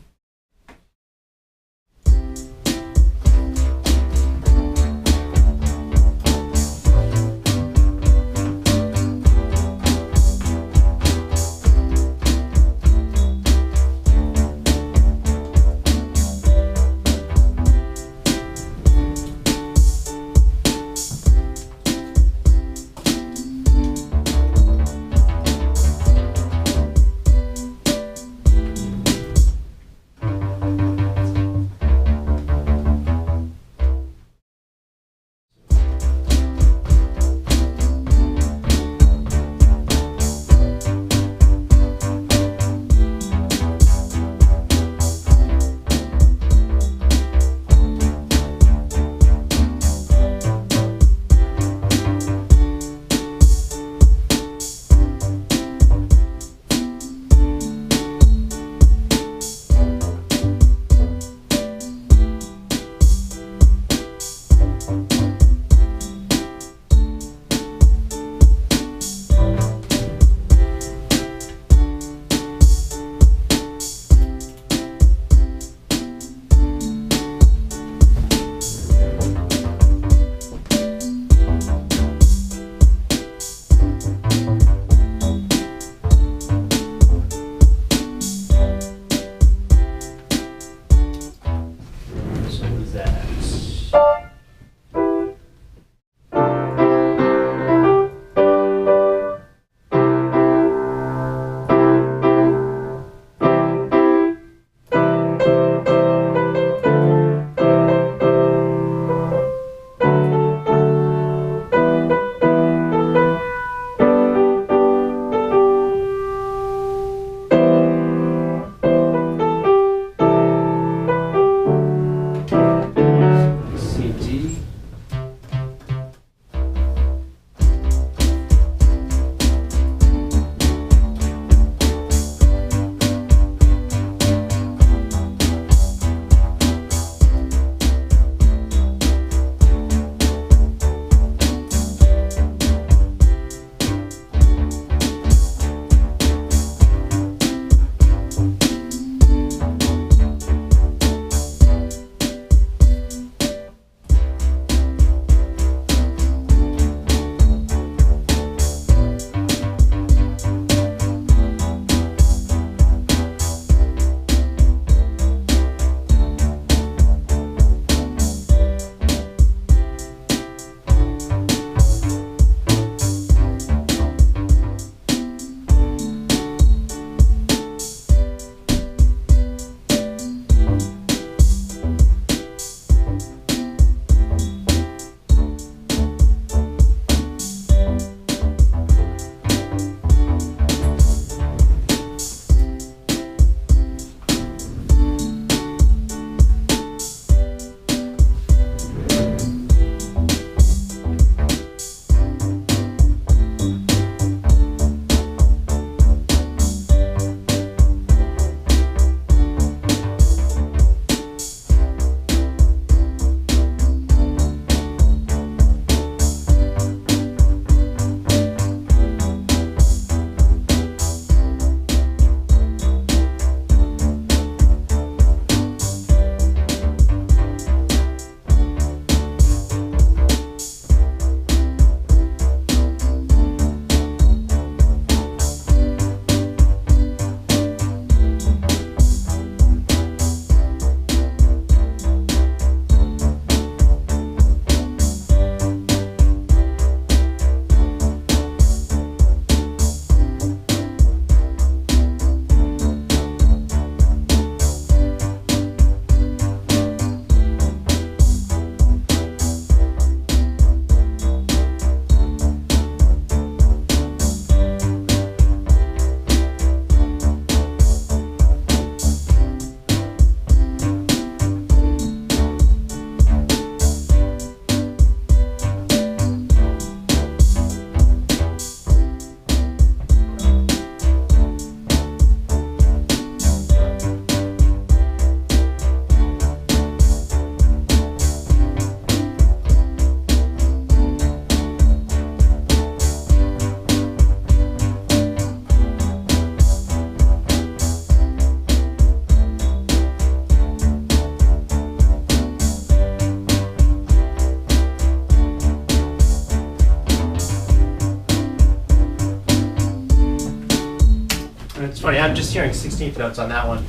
It's funny, I'm just hearing 16th notes on that one.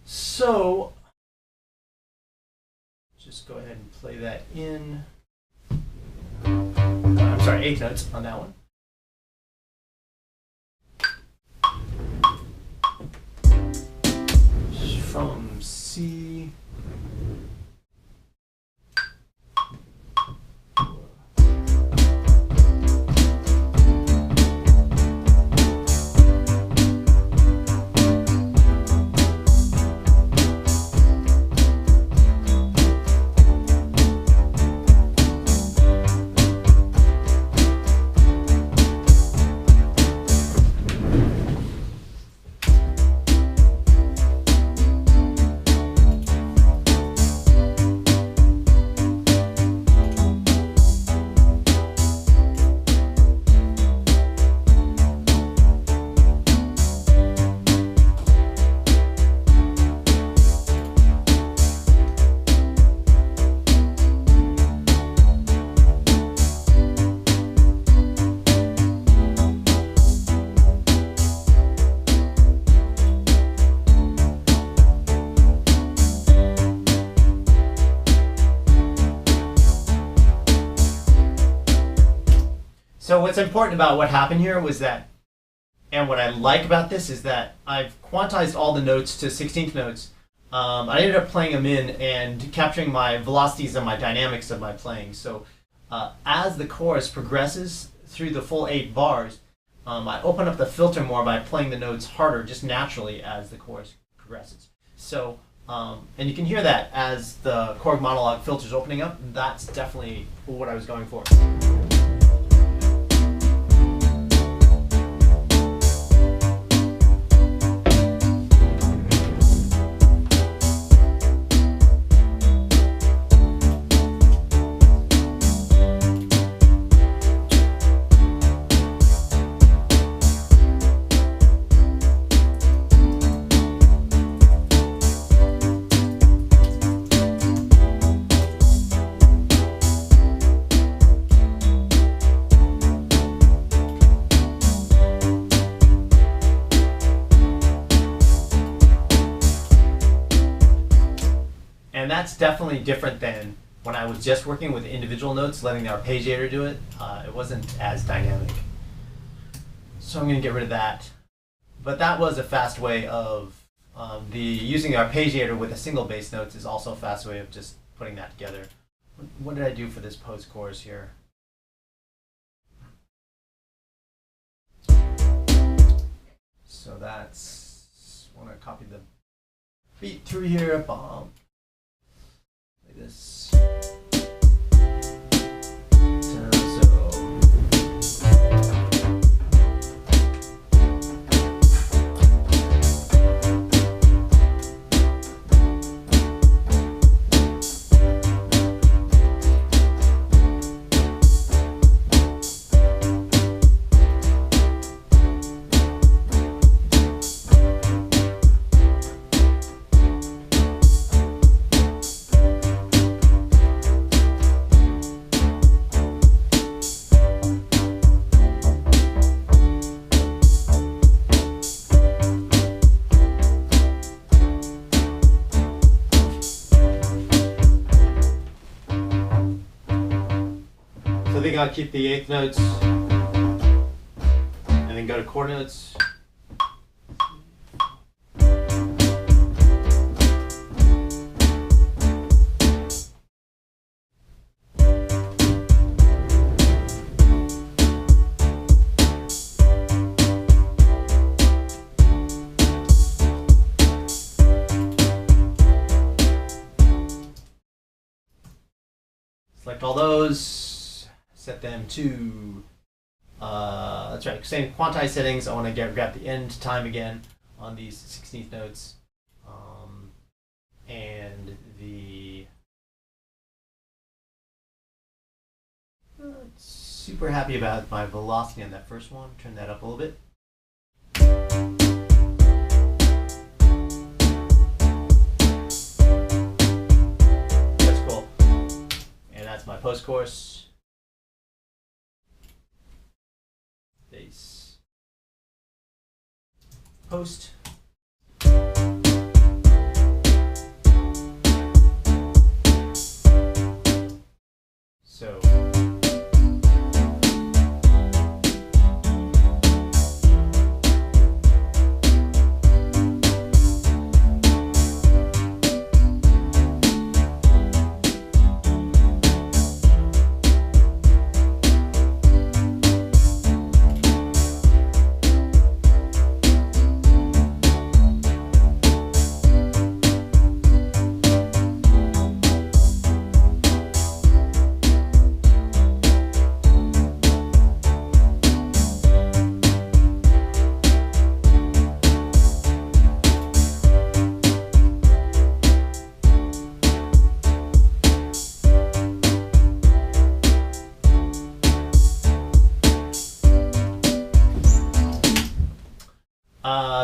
So, just go ahead and play that in. I'm sorry, 8th notes on that one. From C. So what's important about what happened here was that, and what I like about this is that I've quantized all the notes to 16th notes. I ended up playing them in and capturing my velocities and my dynamics of my playing. So as the chorus progresses through the full 8 bars, I open up the filter more by playing the notes harder just naturally as the chorus progresses. So, and you can hear that as the chord monologue filters opening up. That's definitely what I was going for. And that's definitely different than when I was just working with individual notes, letting the arpeggiator do it. It wasn't as dynamic. So I'm going to get rid of that. But that was a fast way of using the arpeggiator with a single bass notes is also a fast way of just putting that together. What did I do for this post-chorus here? So that's, I want to copy the beat through here, bomb. Like this. So I think I'll keep the 8th notes and then go to chord notes. Select all those. Set them to, that's right, same quantized settings. I want to grab the end time again on these 16th notes. And the, super happy about my velocity on that first one. Turn that up a little bit. That's cool. And that's my post-chorus. Bass. post. So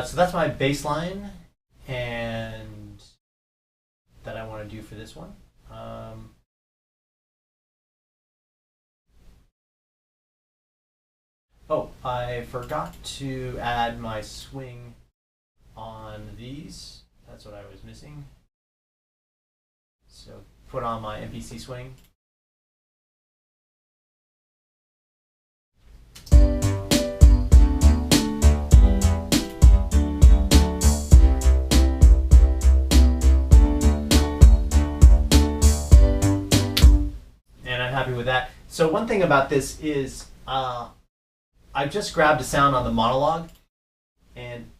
so that's my bass line, and that I want to do for this one. Oh, I forgot to add my swing on these. That's what I was missing. So put on my MPC swing. Happy with that. So one thing about this is I've just grabbed a sound on the monologue, and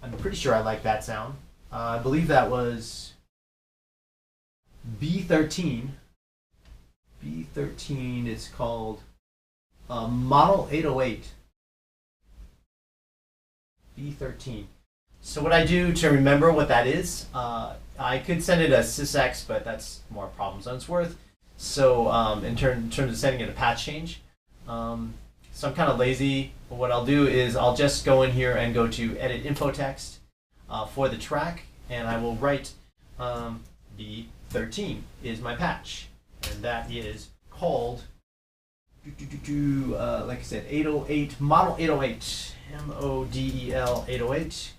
I'm pretty sure I like that sound. I believe that was B13. B13 is called Model 808. B13. So what I do to remember what that is, I could send it as sysx, but that's more problems than it's worth. So in terms of sending it a patch change, so I'm kind of lazy. But what I'll do is I'll just go in here and go to edit info text for the track, and I will write B13 is my patch, and that is called like I said, 808 model 808 MODEL 808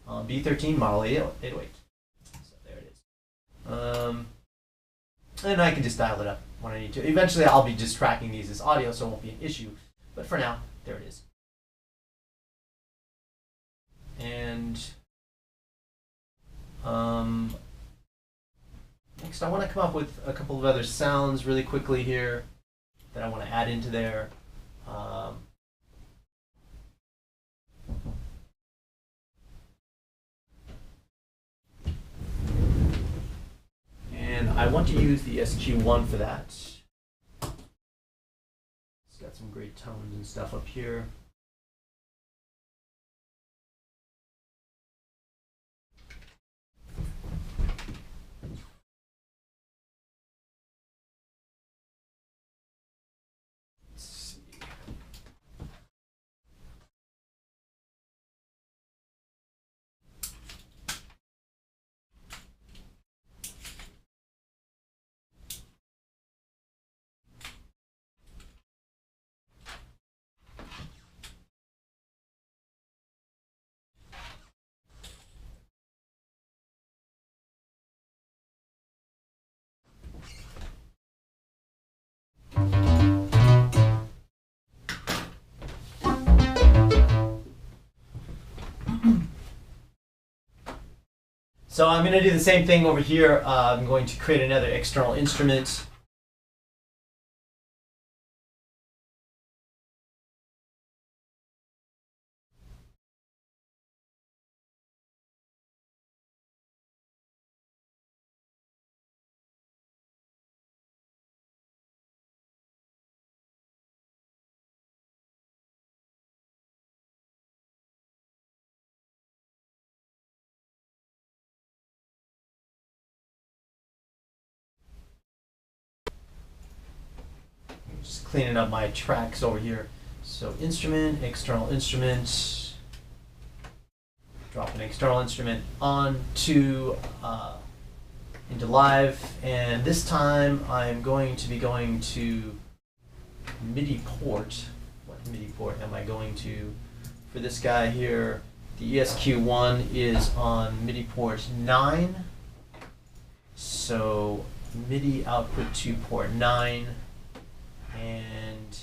B13 model 808. So there it is. And I can just dial it up when I need to. Eventually, I'll be just tracking these as audio, so it won't be an issue. But for now, there it is. And next, I want to come up with a couple of other sounds really quickly here that I want to add into there. And I want to use the SQ1 for that. It's got some great tones and stuff up here. So I'm going to do the same thing over here. I'm going to create another external instrument. Just cleaning up my tracks over here. So instrument, external instrument, drop an external instrument onto into live, and this time I'm going to be going to MIDI port. What MIDI port am I going to for this guy here? The ESQ1 is on MIDI port 9. So MIDI output to port 9, and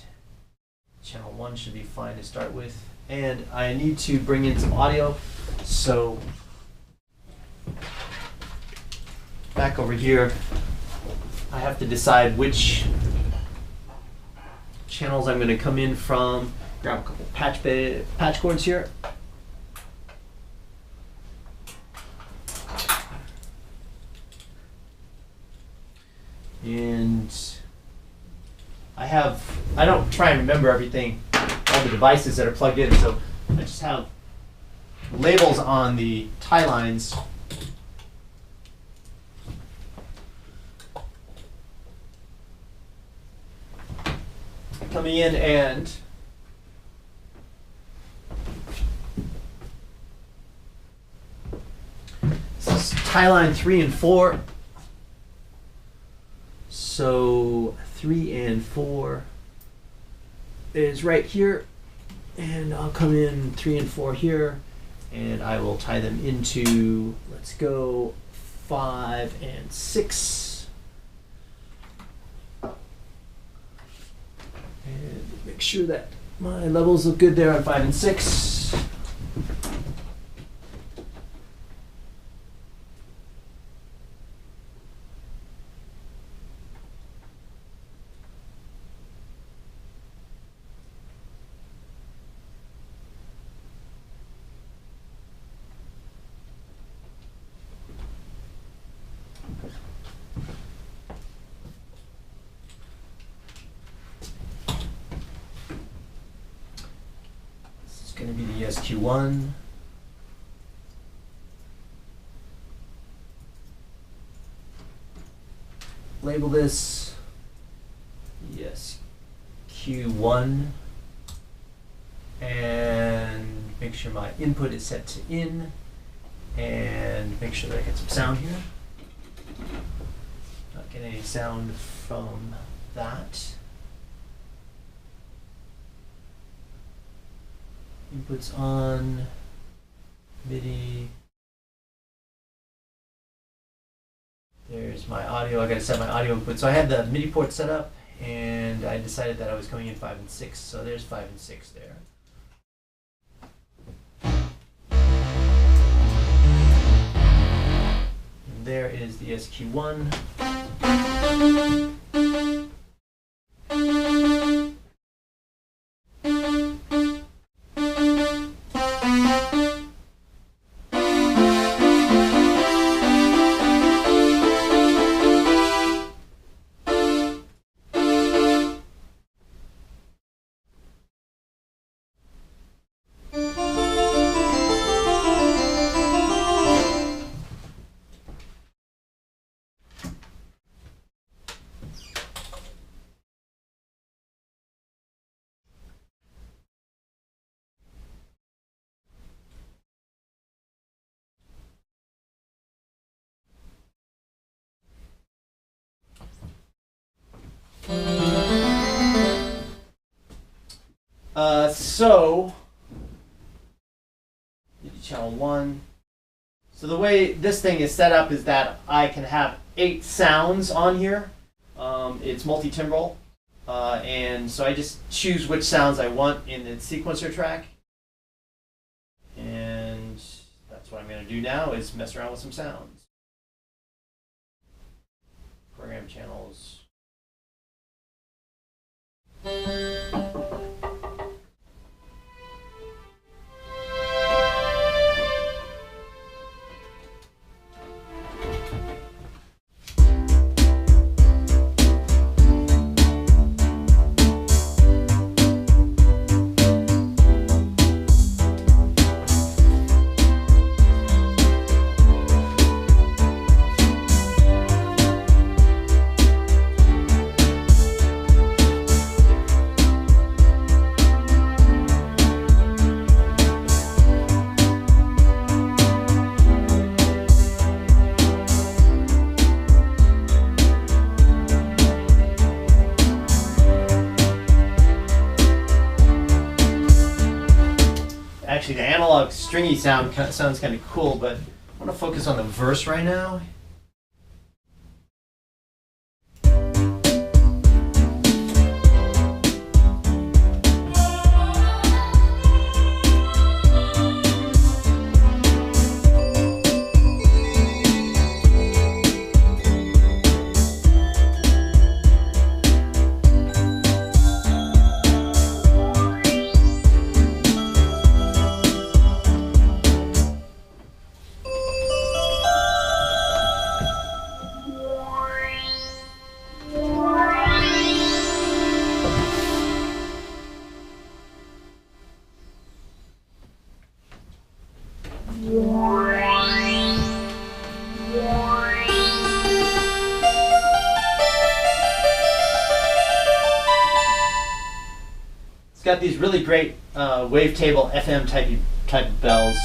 channel 1 should be fine to start with. And I need to bring in some audio, so back over here, I have to decide which channels I'm going to come in from. Grab a couple patch chords here. And I don't try and remember everything, all the devices that are plugged in, so I just have labels on the tie lines. Coming in, and this is tie line 3 and 4. So 3 and 4 is right here, and I'll come in 3 and 4 here, and I will tie them into, let's go 5 and 6. And make sure that my levels look good there on 5 and 6. Going to be the ESQ1. Label this ESQ1, and make sure my input is set to in, and make sure that I get some sound here. Not getting any sound from that. Inputs on, MIDI. There's my audio. I gotta set my audio input. So I had the MIDI port set up, and I decided that I was coming in 5 and 6. So there's 5 and 6 there. And there is the SQ1. So channel 1. So the way this thing is set up is that I can have 8 sounds on here. It's multi-timbral, and so I just choose which sounds I want in the sequencer track, and that's what I'm going to do now, is mess around with some sounds. Program channels. Actually, the analog stringy sound sounds kind of cool, but I want to focus on the verse right now. It's got these really great wavetable FM type of bells.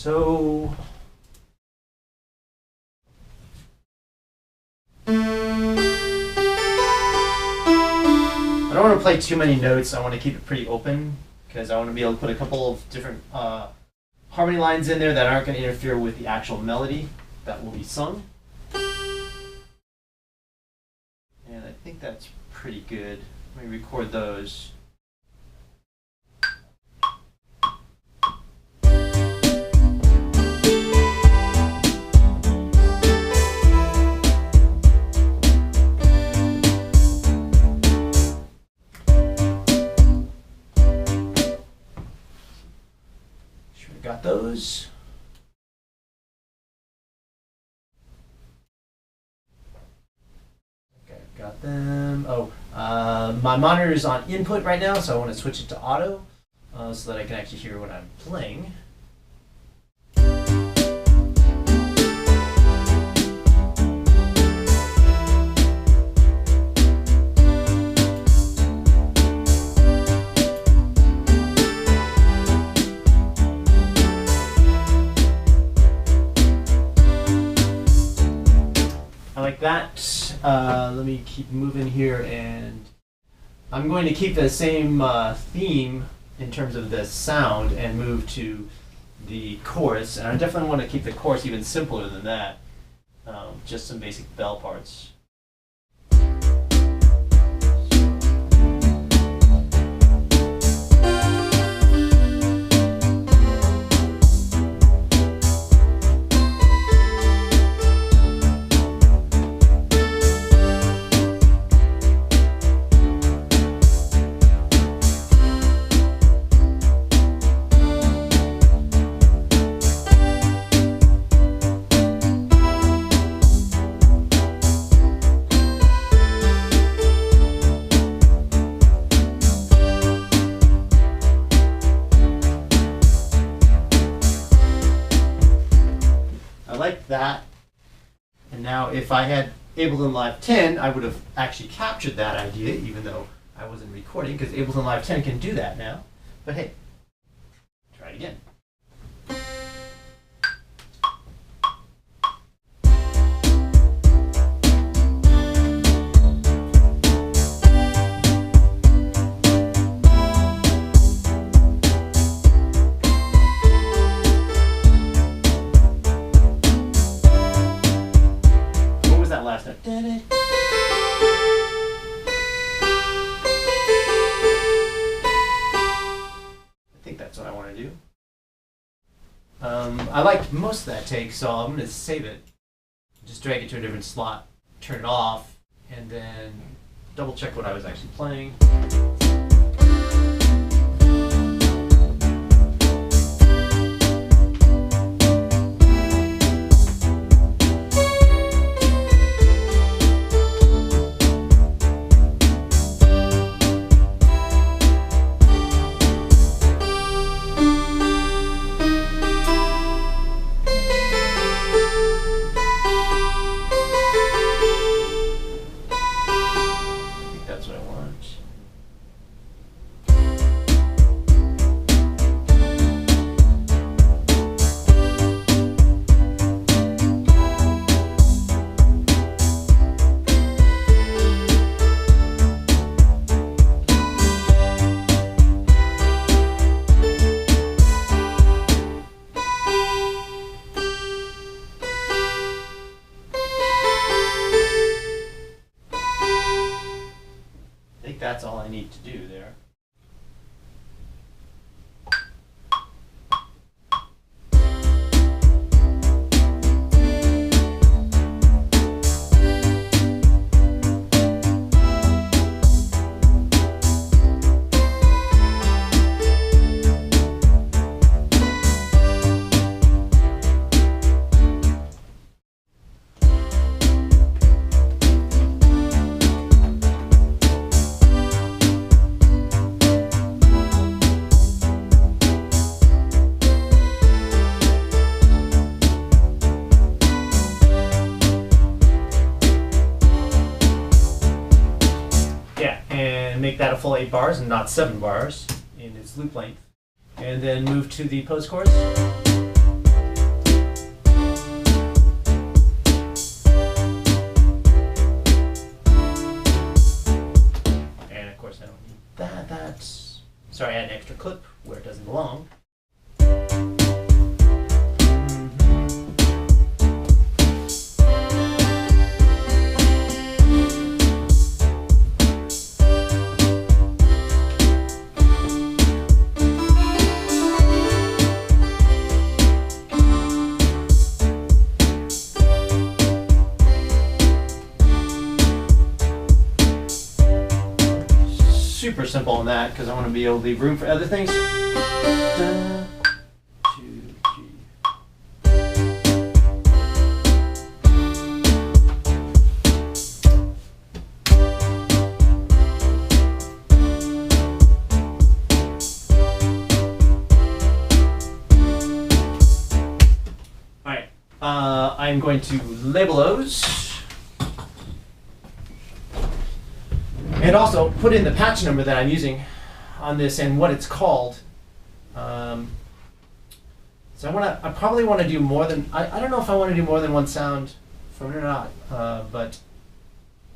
So I don't want to play too many notes. I want to keep it pretty open because I want to be able to put a couple of different harmony lines in there that aren't going to interfere with the actual melody that will be sung. And I think that's pretty good. Let me record those. Got those. got them. Oh, my monitor is on input right now, so I want to switch it to auto so that I can actually hear what I'm playing. Like that. Let me keep moving here, and I'm going to keep the same theme in terms of the sound and move to the chorus. And I definitely want to keep the chorus even simpler than that. Just some basic bell parts. Like that. And now if I had Ableton Live 10, I would have actually captured that idea, even though I wasn't recording, because Ableton Live 10 can do that now. But hey, try it again. Last note. I think that's what I want to do. I like most of that take, so I'm going to save it. Just drag it to a different slot, turn it off, and then double check what I was actually playing. That's all I need to do there. Make that a full 8 bars and not 7 bars in its loop length. And then move to the post chorus. And of course I don't need that. That's sorry, I had an extra clip where it doesn't belong. Super simple on that because I want to be able to leave room for other things. Da, 2, G. I'm going to label those. And also put in the patch number that I'm using on this and what it's called. So I probably want to do more than, I don't know if I want to do more than one sound from it or not, but let's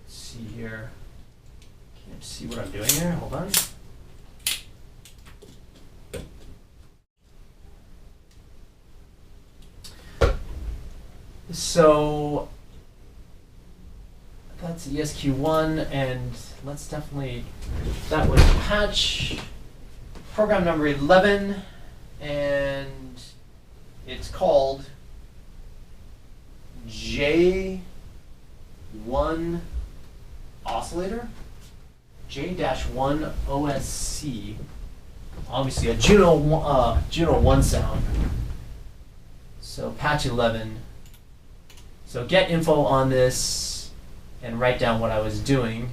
see here. Can't see what I'm doing here, hold on. So that's ESQ1, and let's definitely, that was patch program number 11, and it's called J1 oscillator, J-1 OSC, obviously a Juno 1 sound. So patch 11. So get info on this and write down what I was doing.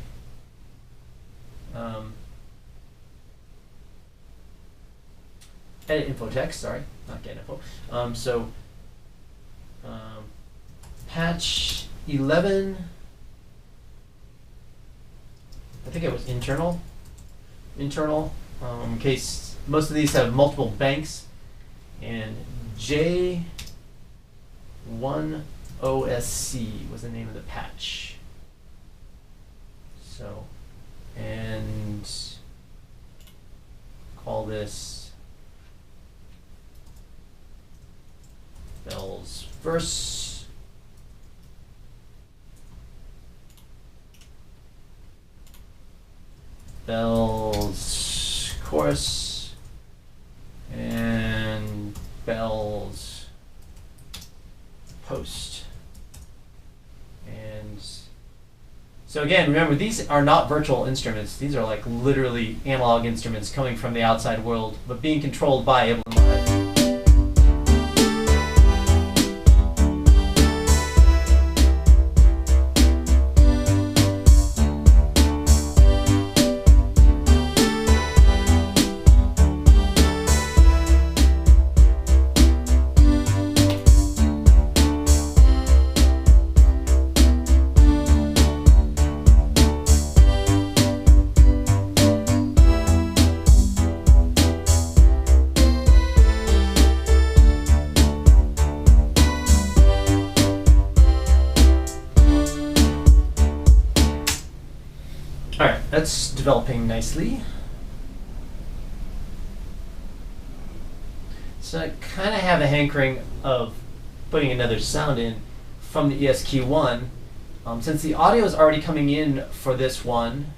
Edit info text, sorry, not get info. Patch 11, I think it was internal, in case most of these have multiple banks, and J1 OSC was the name of the patch. So, and call this Bell's verse, Bell's chorus, and Bell's post. And so again, remember, these are not virtual instruments. These are like literally analog instruments coming from the outside world, but being controlled by Ableton Live. Alright, that's developing nicely. So I kind of have a hankering of putting another sound in from the ESQ1. Since the audio is already coming in for this one,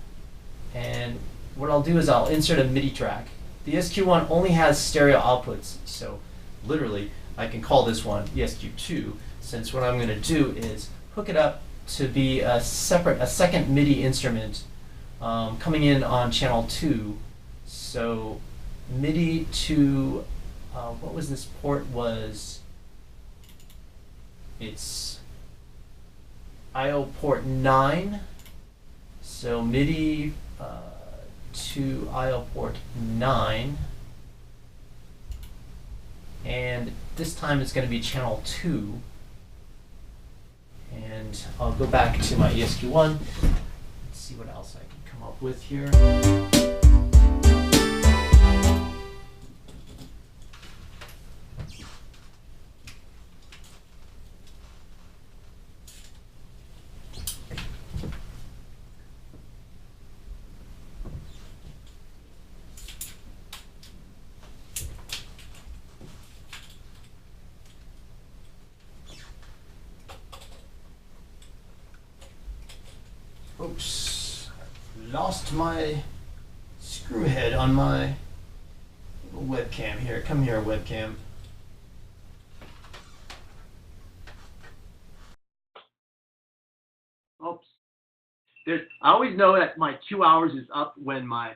and what I'll do is I'll insert a MIDI track. The ESQ1 only has stereo outputs, so literally I can call this one ESQ2, since what I'm going to do is hook it up to be a second MIDI instrument coming in on channel 2. So MIDI to, what was this port it's IO port 9. So MIDI to IO port 9. And this time it's going to be channel 2. And I'll go back to my ESQ1. Let's see what else I can come up with here. Oops, I've lost my screw head on my little webcam here. Come here, webcam. Oops. I always know that my 2 hours is up when my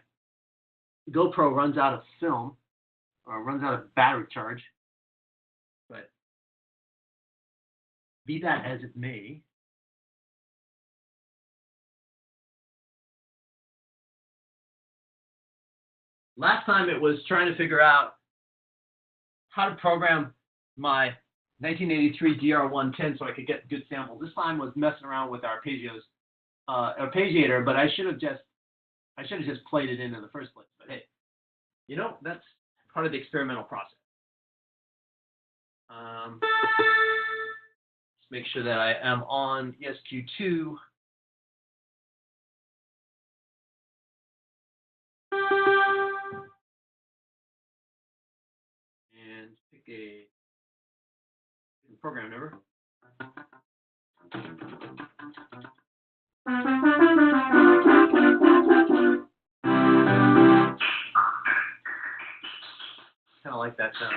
GoPro runs out of film or runs out of battery charge. But be that as it may, last time it was trying to figure out how to program my 1983 DR110 so I could get good samples. This time was messing around with arpeggiator, but I should have just played it in the first place. But hey, you know, that's part of the experimental process. Let's make sure that I am on ESQ2. And pick a program number. Kind of like that sound.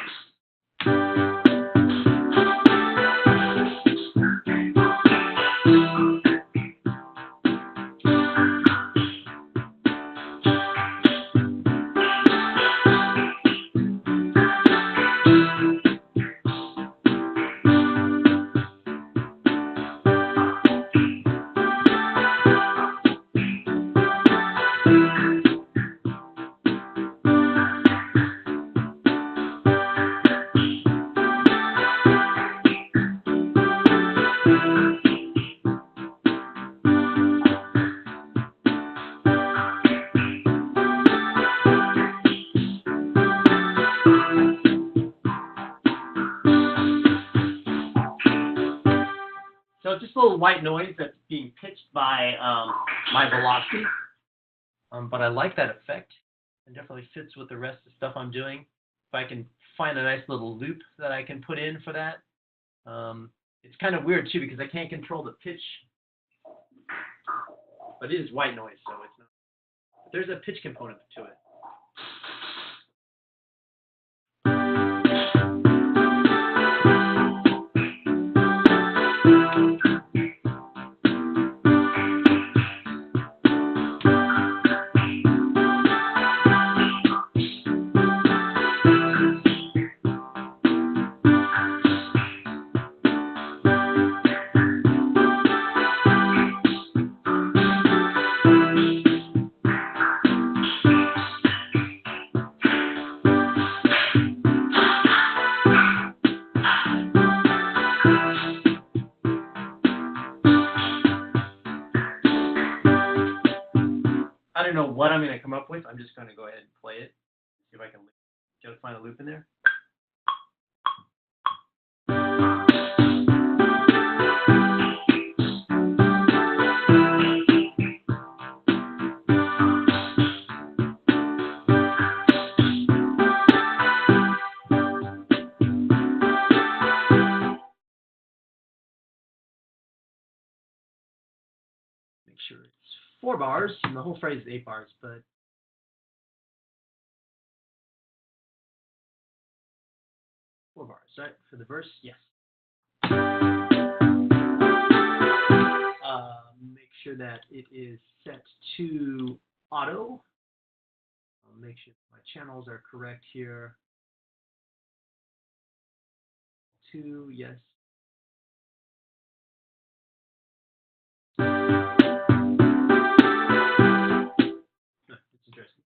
So just a little white noise that's being pitched by my velocity. But I like that effect. It definitely fits with the rest of the stuff I'm doing. If I can find a nice little loop that I can put in for that. It's kind of weird too because I can't control the pitch. But it is white noise, so it's not. But there's a pitch component to it. I don't know what I'm going to come up with. I'm just going to go ahead and play it. See if I can find a loop in there. Make sure it's 4 bars, and the whole phrase is 8 bars, but 4 bars, right? For the verse, yes. Make sure that it is set to auto. I'll make sure my channels are correct here. 2, yes. It's interesting.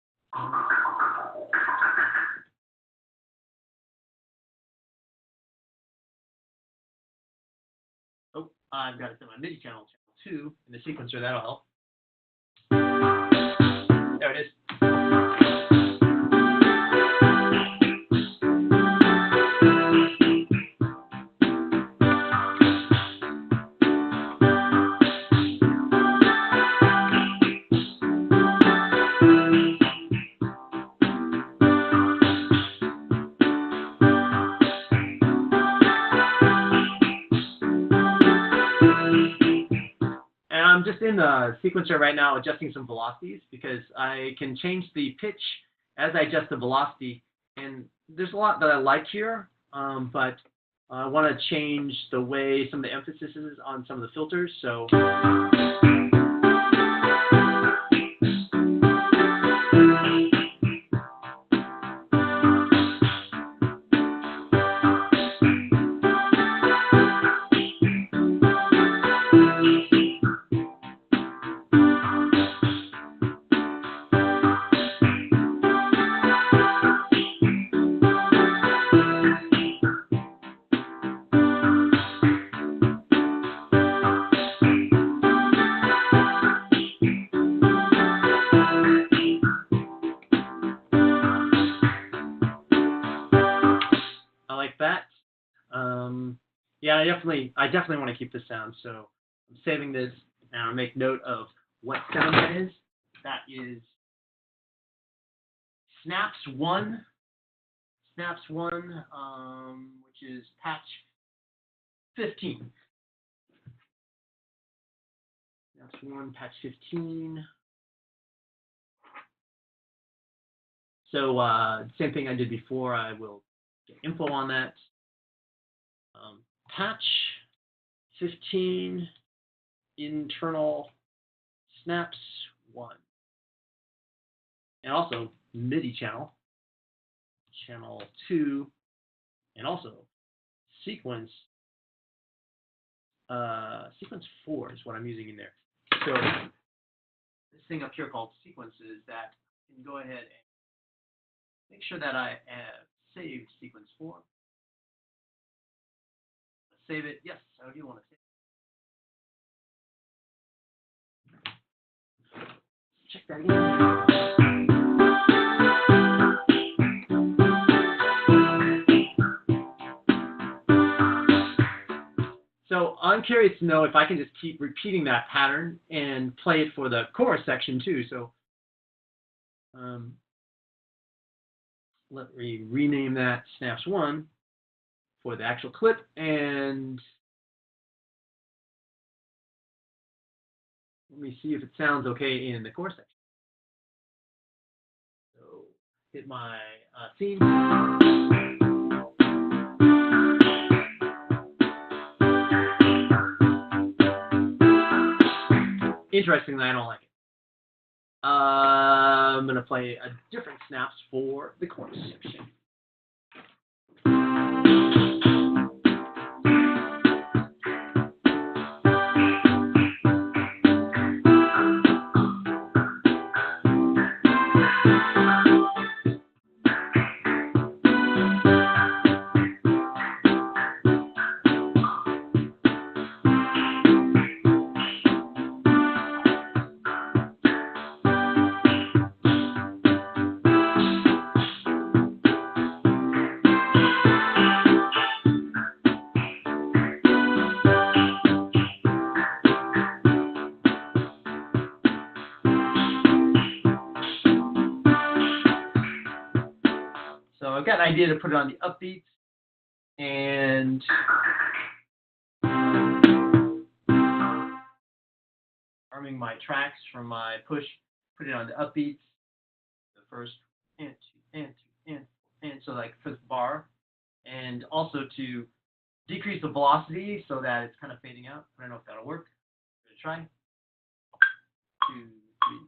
Oh, I've got to set my MIDI channel 2 in the sequencer. That'll help. There it is. I'm just in the sequencer right now adjusting some velocities because I can change the pitch as I adjust the velocity. And there's a lot that I like here, but I want to change the way some of the emphasis is on some of the filters. So. definitely want to keep this sound. So I'm saving this, and I'll make note of what sound that is. That is Snaps 1. Snaps 1, which is patch 15. Snaps 1, patch 15. So same thing I did before. I will get info on that. Patch 15, internal snaps 1. And also MIDI channel 2, and also sequence 4 is what I'm using in there. So this thing up here called sequences, that I can go ahead and make sure that I have saved sequence 4. Let's save it. Yes, I do want to save it. Check that again. So I'm curious to know if I can just keep repeating that pattern and play it for the chorus section too. So let me rename that Snaps 1 for the actual clip, and let me see if it sounds okay in the chorus section. So hit my theme. Interestingly, I don't like it. I'm going to play a different snaps for the chorus section. So I've got an idea to put it on the upbeats, and arming my tracks from my push, put it on the upbeats, the first and 2 and 2 and so like for the bar, and also to decrease the velocity so that it's kind of fading out. I don't know if that'll work. I'm gonna try. 2, 3.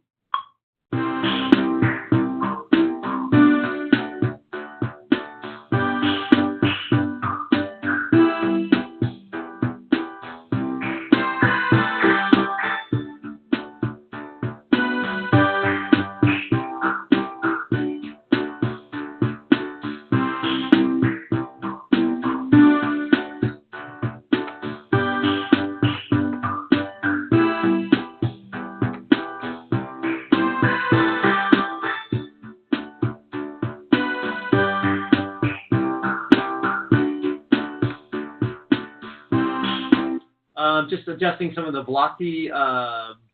Just adjusting some of the velocity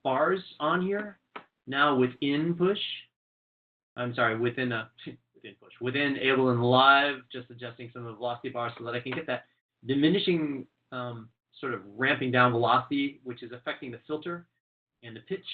bars on here. Now within push, within push, within Ableton Live, just adjusting some of the velocity bars so that I can get that diminishing sort of ramping down velocity, which is affecting the filter and the pitch.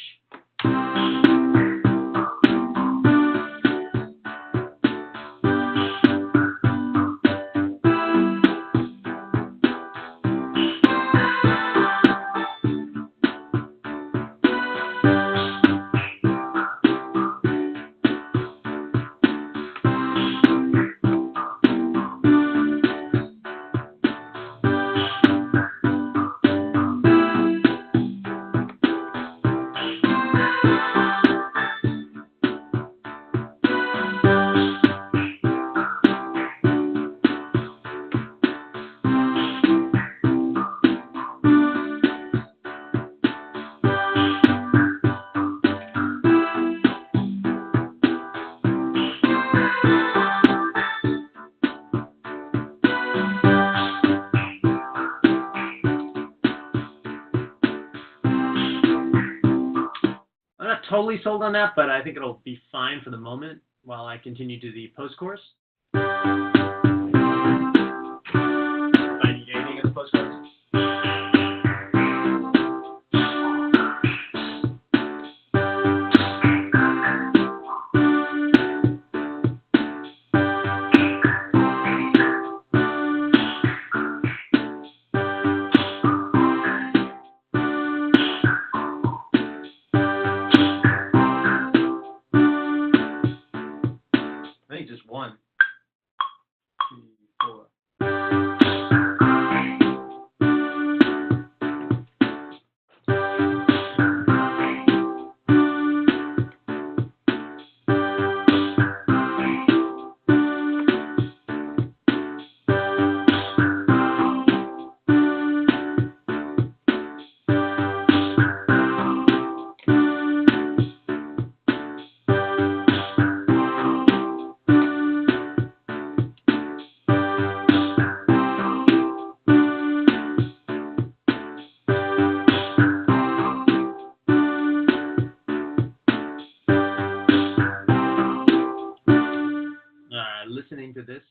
totally sold on that, but I think it'll be fine for the moment while I continue to the post-chorus. If I need anything in the post-chorus. I think just 1, 2, 4. Listening to this.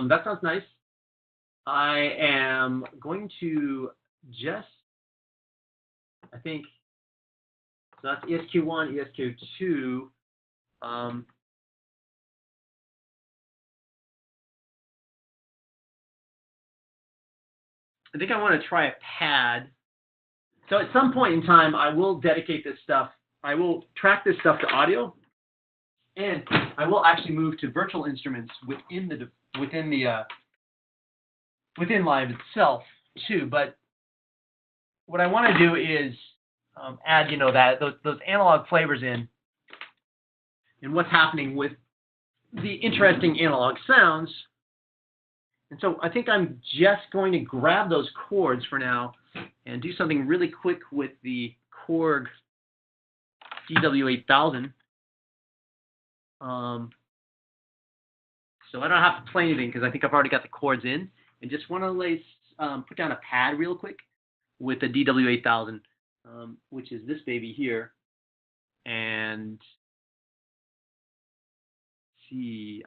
That sounds nice. I am going to just, I think, so that's ESQ1, ESQ2. I think I want to try a pad. So at some point in time, I will dedicate this stuff. I will track this stuff to audio, and I will actually move to virtual instruments within Live itself too. But what I want to do is add, those analog flavors in, and what's happening with the interesting analog sounds. And so I think I'm just going to grab those chords for now and do something really quick with the Korg DW8000. So I don't have to play anything because I think I've already got the chords in. And just want to put down a pad real quick with the DW8000, which is this baby here. And see,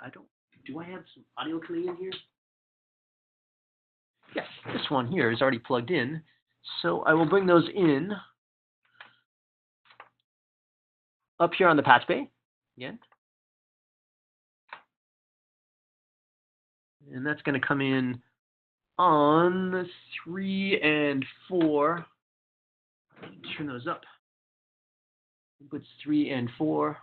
do I have some audio coming in here? Yes, this one here is already plugged in. So I will bring those in up here on the patch bay again. And that's going to come in on 3 and 4. Turn those up. Inputs 3 and 4.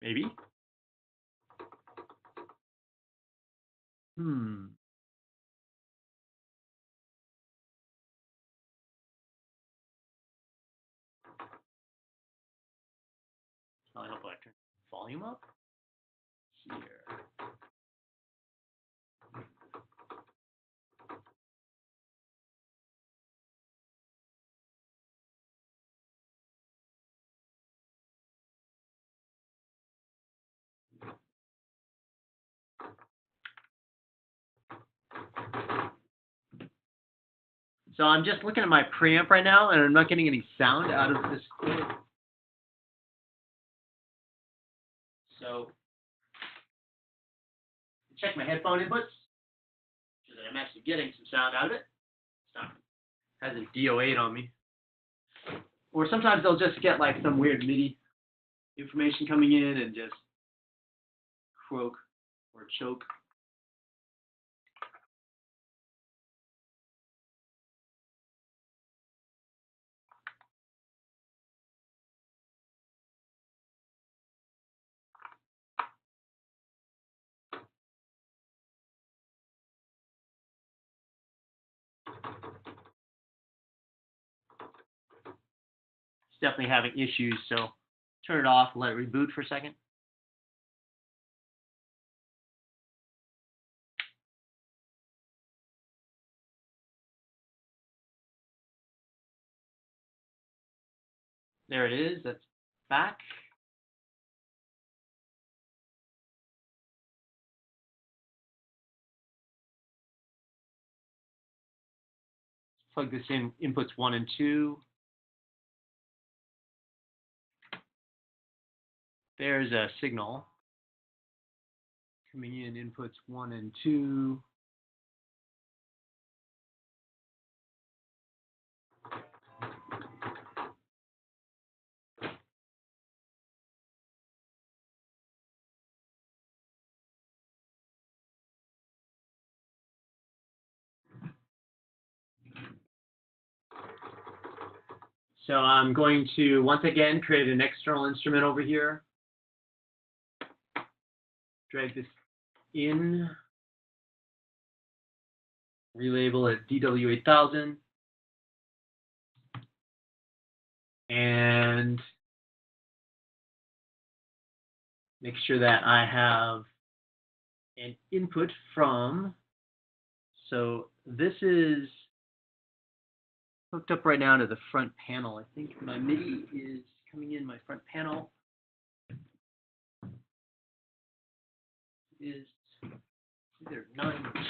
Maybe. I hope I turn the volume up here. So I'm just looking at my preamp right now, and I'm not getting any sound out of this chord. So check my headphone inputs so that I'm actually getting some sound out of it. Stop has a DO8 on me. Or sometimes they'll just get like some weird MIDI information coming in and just croak or choke. It's definitely having issues, so turn it off, let it reboot for a second. There it is, that's back. Plug this in, inputs 1 and 2. There's a signal coming in, inputs 1 and 2. So I'm going to, once again, create an external instrument over here. Drag this in. Relabel it DW8000. And make sure that I have an input from, so this is hooked up right now to the front panel. I think my MIDI is coming in my front panel. Is either 9 or 10.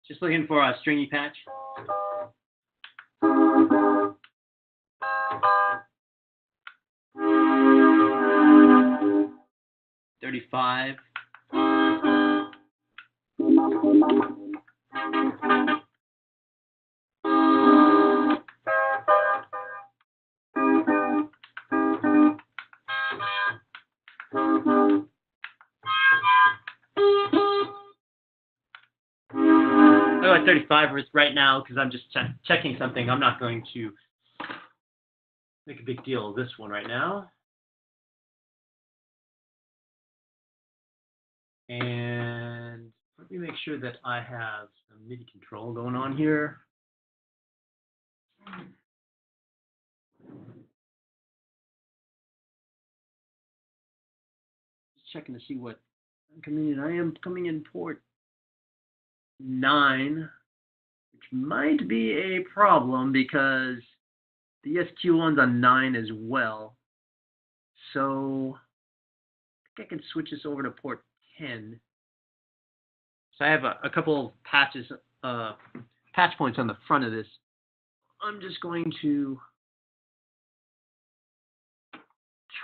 Just looking for a stringy patch. $35. Oh, at 35 right now because I'm just checking something. I'm not going to make a big deal of this one right now. And let me make sure that I have some MIDI control going on here. Just checking to see what I'm coming in. I am coming in port 9, which might be a problem because the SQ1's on 9 as well. So I think I can switch this over to port 10. So I have a couple of patches, patch points on the front of this. I'm just going to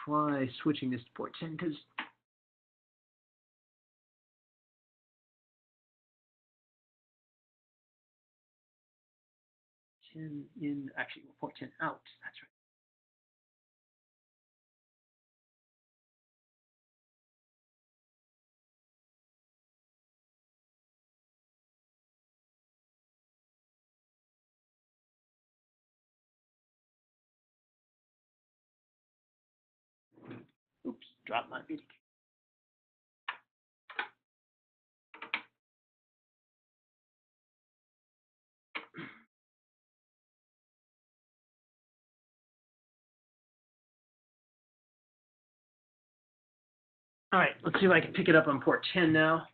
try switching this to port 10 because actually port 10 out. That's right. Oops, dropped my video. All right, let's see if I can pick it up on port 10 now.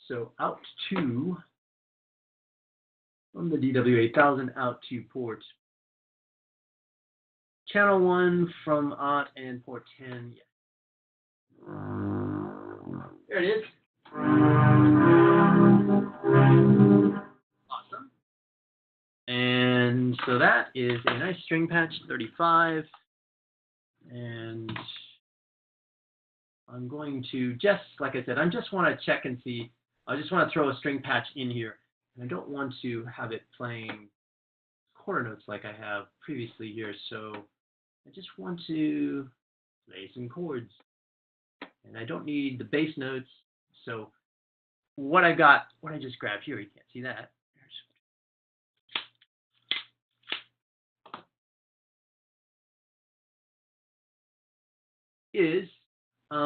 So out to, from the DW8000 out to port channel 1 from OT and port 10. Yeah. There it is. Awesome. And so that is a nice string patch, 35. And I'm going to just, like I said, I just want to check and see. I just want to throw a string patch in here. And I don't want to have it playing quarter notes like I have previously here. So I just want to play some chords. And I don't need the bass notes. So what I just grabbed here, you can't see that. Is so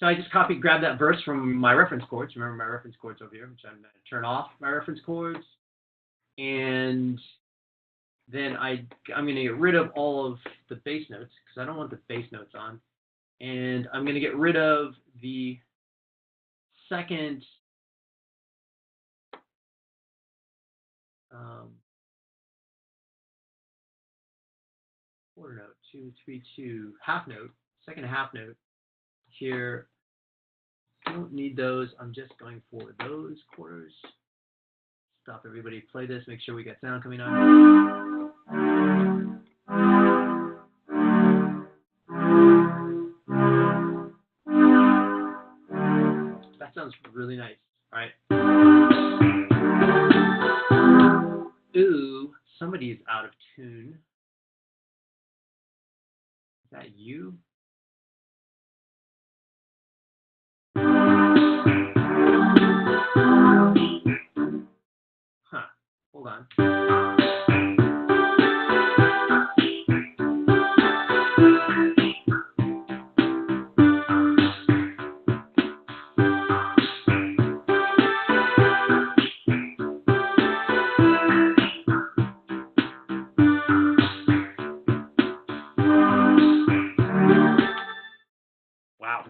I just grabbed that verse from my reference chords. Remember my reference chords over here, which I'm going to turn off my reference chords, and then I'm going to get rid of all of the bass notes because I don't want the bass notes on, and I'm going to get rid of the second quarter note, 2, 3, 2, half note, second half note here. I don't need those. I'm just going for those quarters. Stop everybody, play this, make sure we get sound coming out. That sounds really nice. All right. Ooh, somebody's out of tune. Is that you? Huh. Hold on. Wow.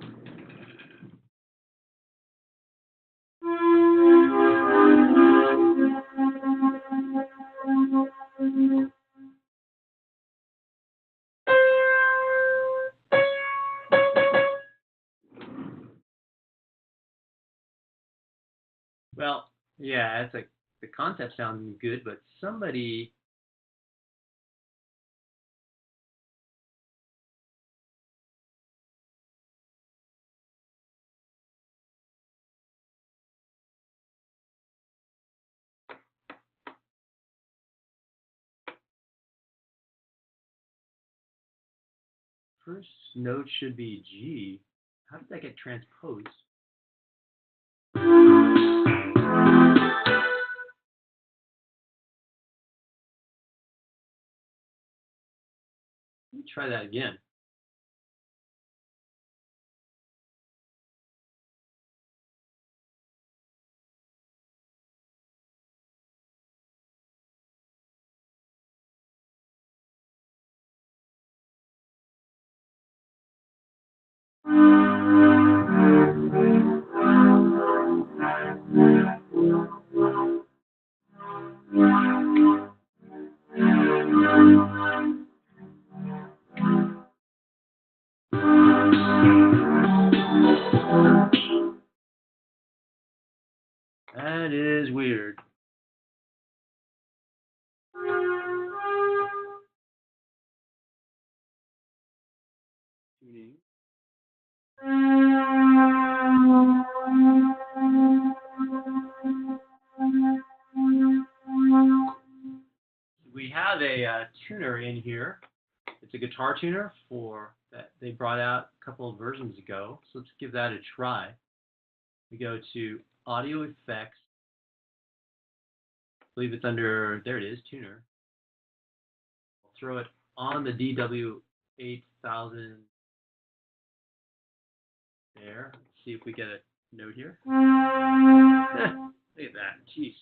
Well, yeah, it's like the concept sounds good, but somebody first note should be G. How did that get transposed? Let me try that again. That is weird. Tuning. We have a tuner in here. It's a guitar tuner that they brought out a couple of versions ago. So let's give that a try. We go to Audio Effects. I believe it's under, there it is, tuner. We'll throw it on the DW8000 there. Let's see if we get a note here. Look at that, jeez.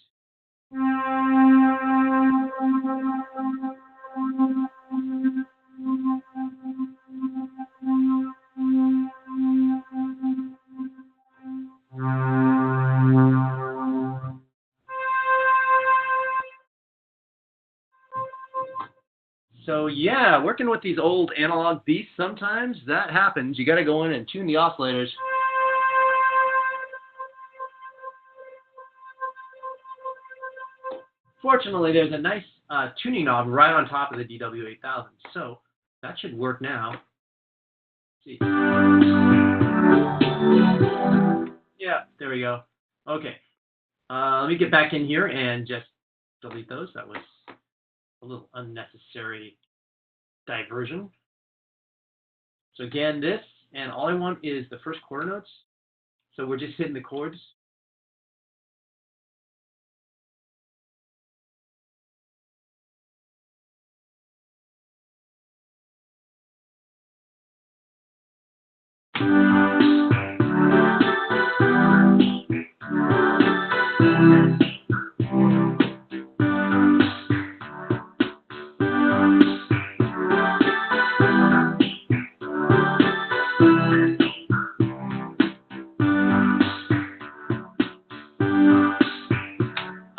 So yeah, working with these old analog beasts, sometimes that happens. You got to go in and tune the oscillators. Fortunately, there's a nice tuning knob right on top of the DW8000, so that should work now. Let's see. Yeah, there we go. Okay, let me get back in here and just delete those. That was a little unnecessary diversion. So again, this, and all I want is the first quarter notes. So we're just hitting the chords.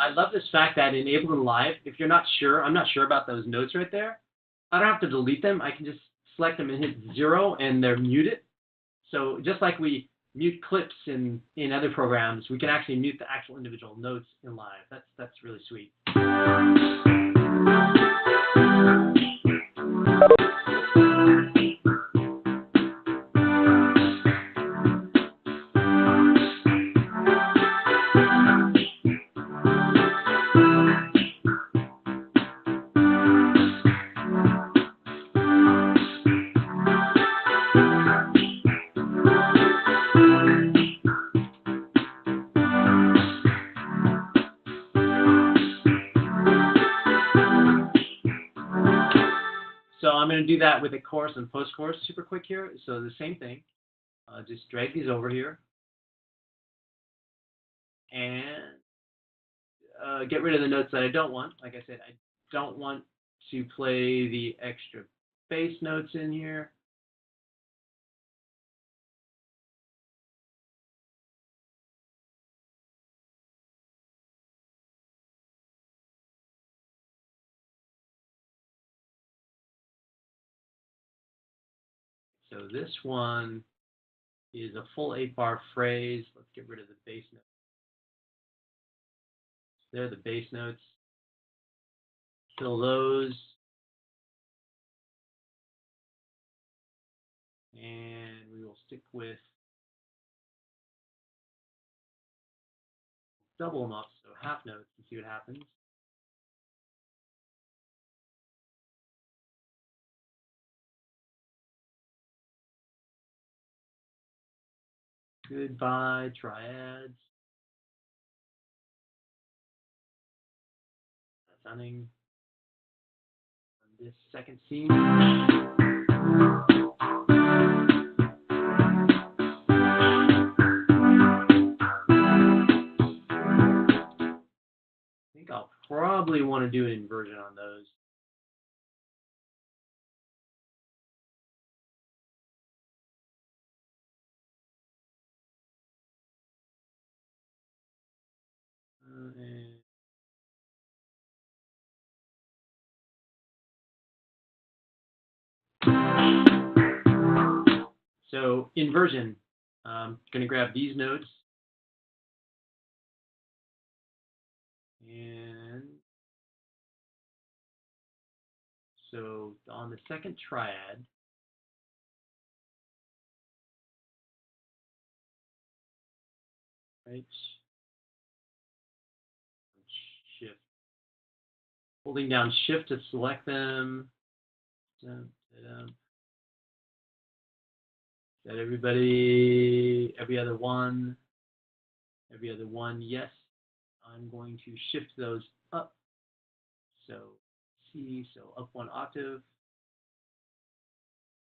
I love this fact that in Ableton Live, if you're not sure, I'm not sure about those notes right there, I don't have to delete them. I can just select them and hit 0 and they're muted. So just like we mute clips in other programs, we can actually mute the actual individual notes in Live. That's really sweet. So I'm going to do that with a chorus and post-chorus super quick here. So the same thing. Just drag these over here. And get rid of the notes that I don't want. Like I said, I don't want to play the extra bass notes in here. So this one is a full 8-bar phrase. Let's get rid of the bass notes. There are the bass notes. Fill those. And we will stick with double them up, so half notes, and see what happens. Goodbye, triads. Sounding on this second scene. I think I'll probably want to do an inversion on those. So inversion, I'm going to grab these notes And so on the second triad, right? Shift. Holding down Shift to select them. That everybody, every other one, yes. I'm going to shift those up. So C, so up one octave.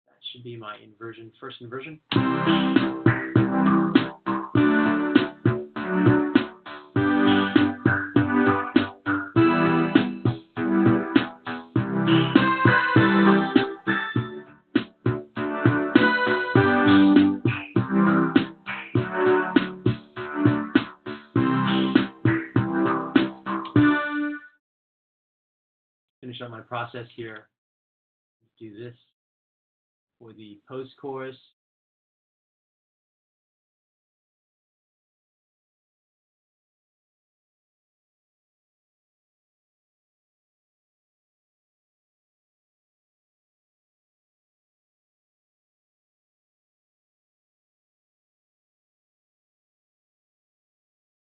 That should be my inversion, first inversion. Finish up my process here. Do this for the post-chorus.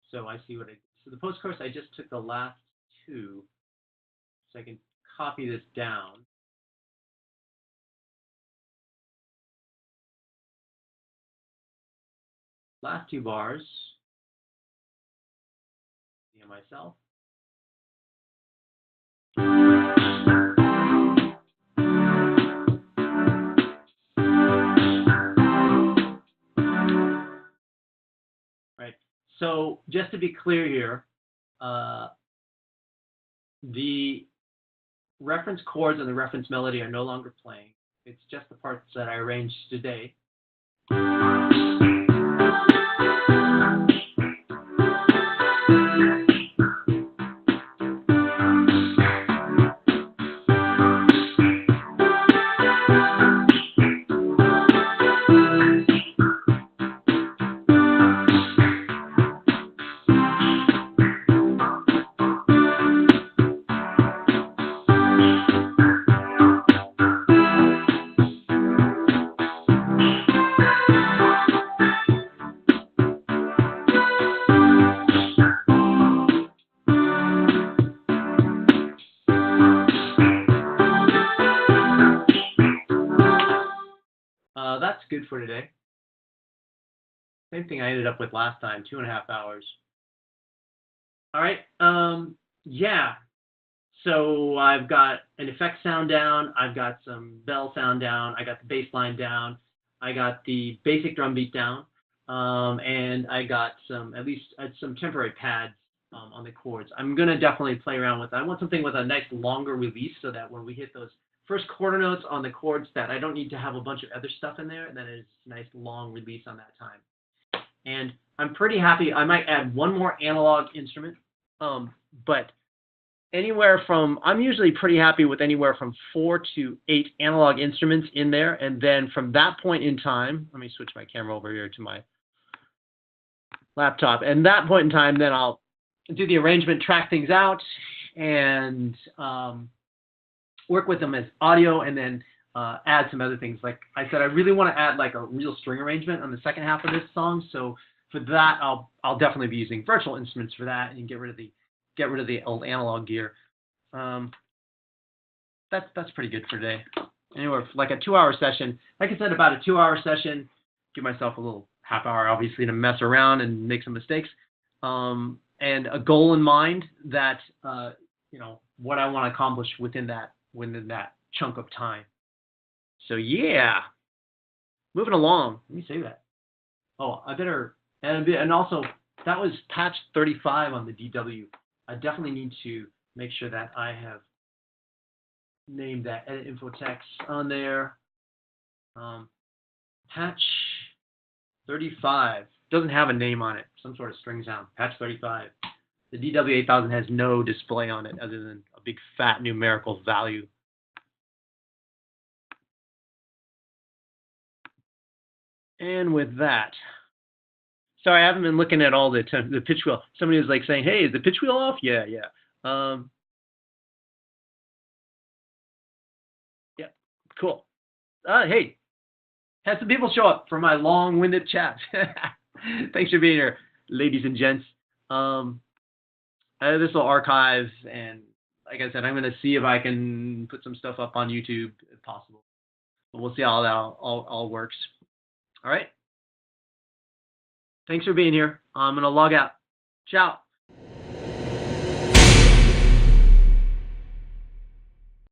So I see what so the post-chorus, I just took the last two, so I can copy this down. Last two bars, and myself. Right. So just to be clear here, the reference chords and the reference melody are no longer playing. It's just the parts that I arranged today. That's good for today. Same thing I ended up with last time, 2.5 hours. All right. Yeah. So I've got an effect sound down. I've got some bell sound down. I got the bass line down. I got the basic drum beat down. And I got at least some temporary pads on the chords. I'm going to definitely play around with that. I want something with a nice longer release so that when we hit those first quarter notes on the chords that I don't need to have a bunch of other stuff in there, and then it's a nice long release on that time. And I'm pretty happy. I might add one more analog instrument, but anywhere from, I'm usually pretty happy with anywhere from 4 to 8 analog instruments in there. And then from that point in time, let me switch my camera over here to my laptop. And that point in time, then I'll do the arrangement, track things out, and work with them as audio, and then add some other things. Like I said, I really want to add like a real string arrangement on the second half of this song. So for that, I'll definitely be using virtual instruments for that, and get rid of the old analog gear. That's pretty good for today. Anywhere like a 2-hour session. Like I said, about a 2-hour session. Give myself a little half hour, obviously, to mess around and make some mistakes. And a goal in mind that what I want to accomplish within that chunk of time. So yeah, moving along. Let me say that. Oh, I better, and also that was patch 35 on the DW. I definitely need to make sure that I have named that edit info text on there. Patch 35 doesn't have a name on it. Some sort of string sound. Patch 35. The DW8000 has no display on it other than a big fat numerical value. And with that, Sorry, I haven't been looking at all the pitch wheel. Somebody was like saying, "Hey, is the pitch wheel off?" Yeah, yeah. Yeah, cool. Hey, had some people show up for my long-winded chat. Thanks for being here, ladies and gents. This will archive, and like I said, I'm going to see if I can put some stuff up on YouTube if possible. But we'll see how that all works. All right. Thanks for being here. I'm going to log out. Ciao.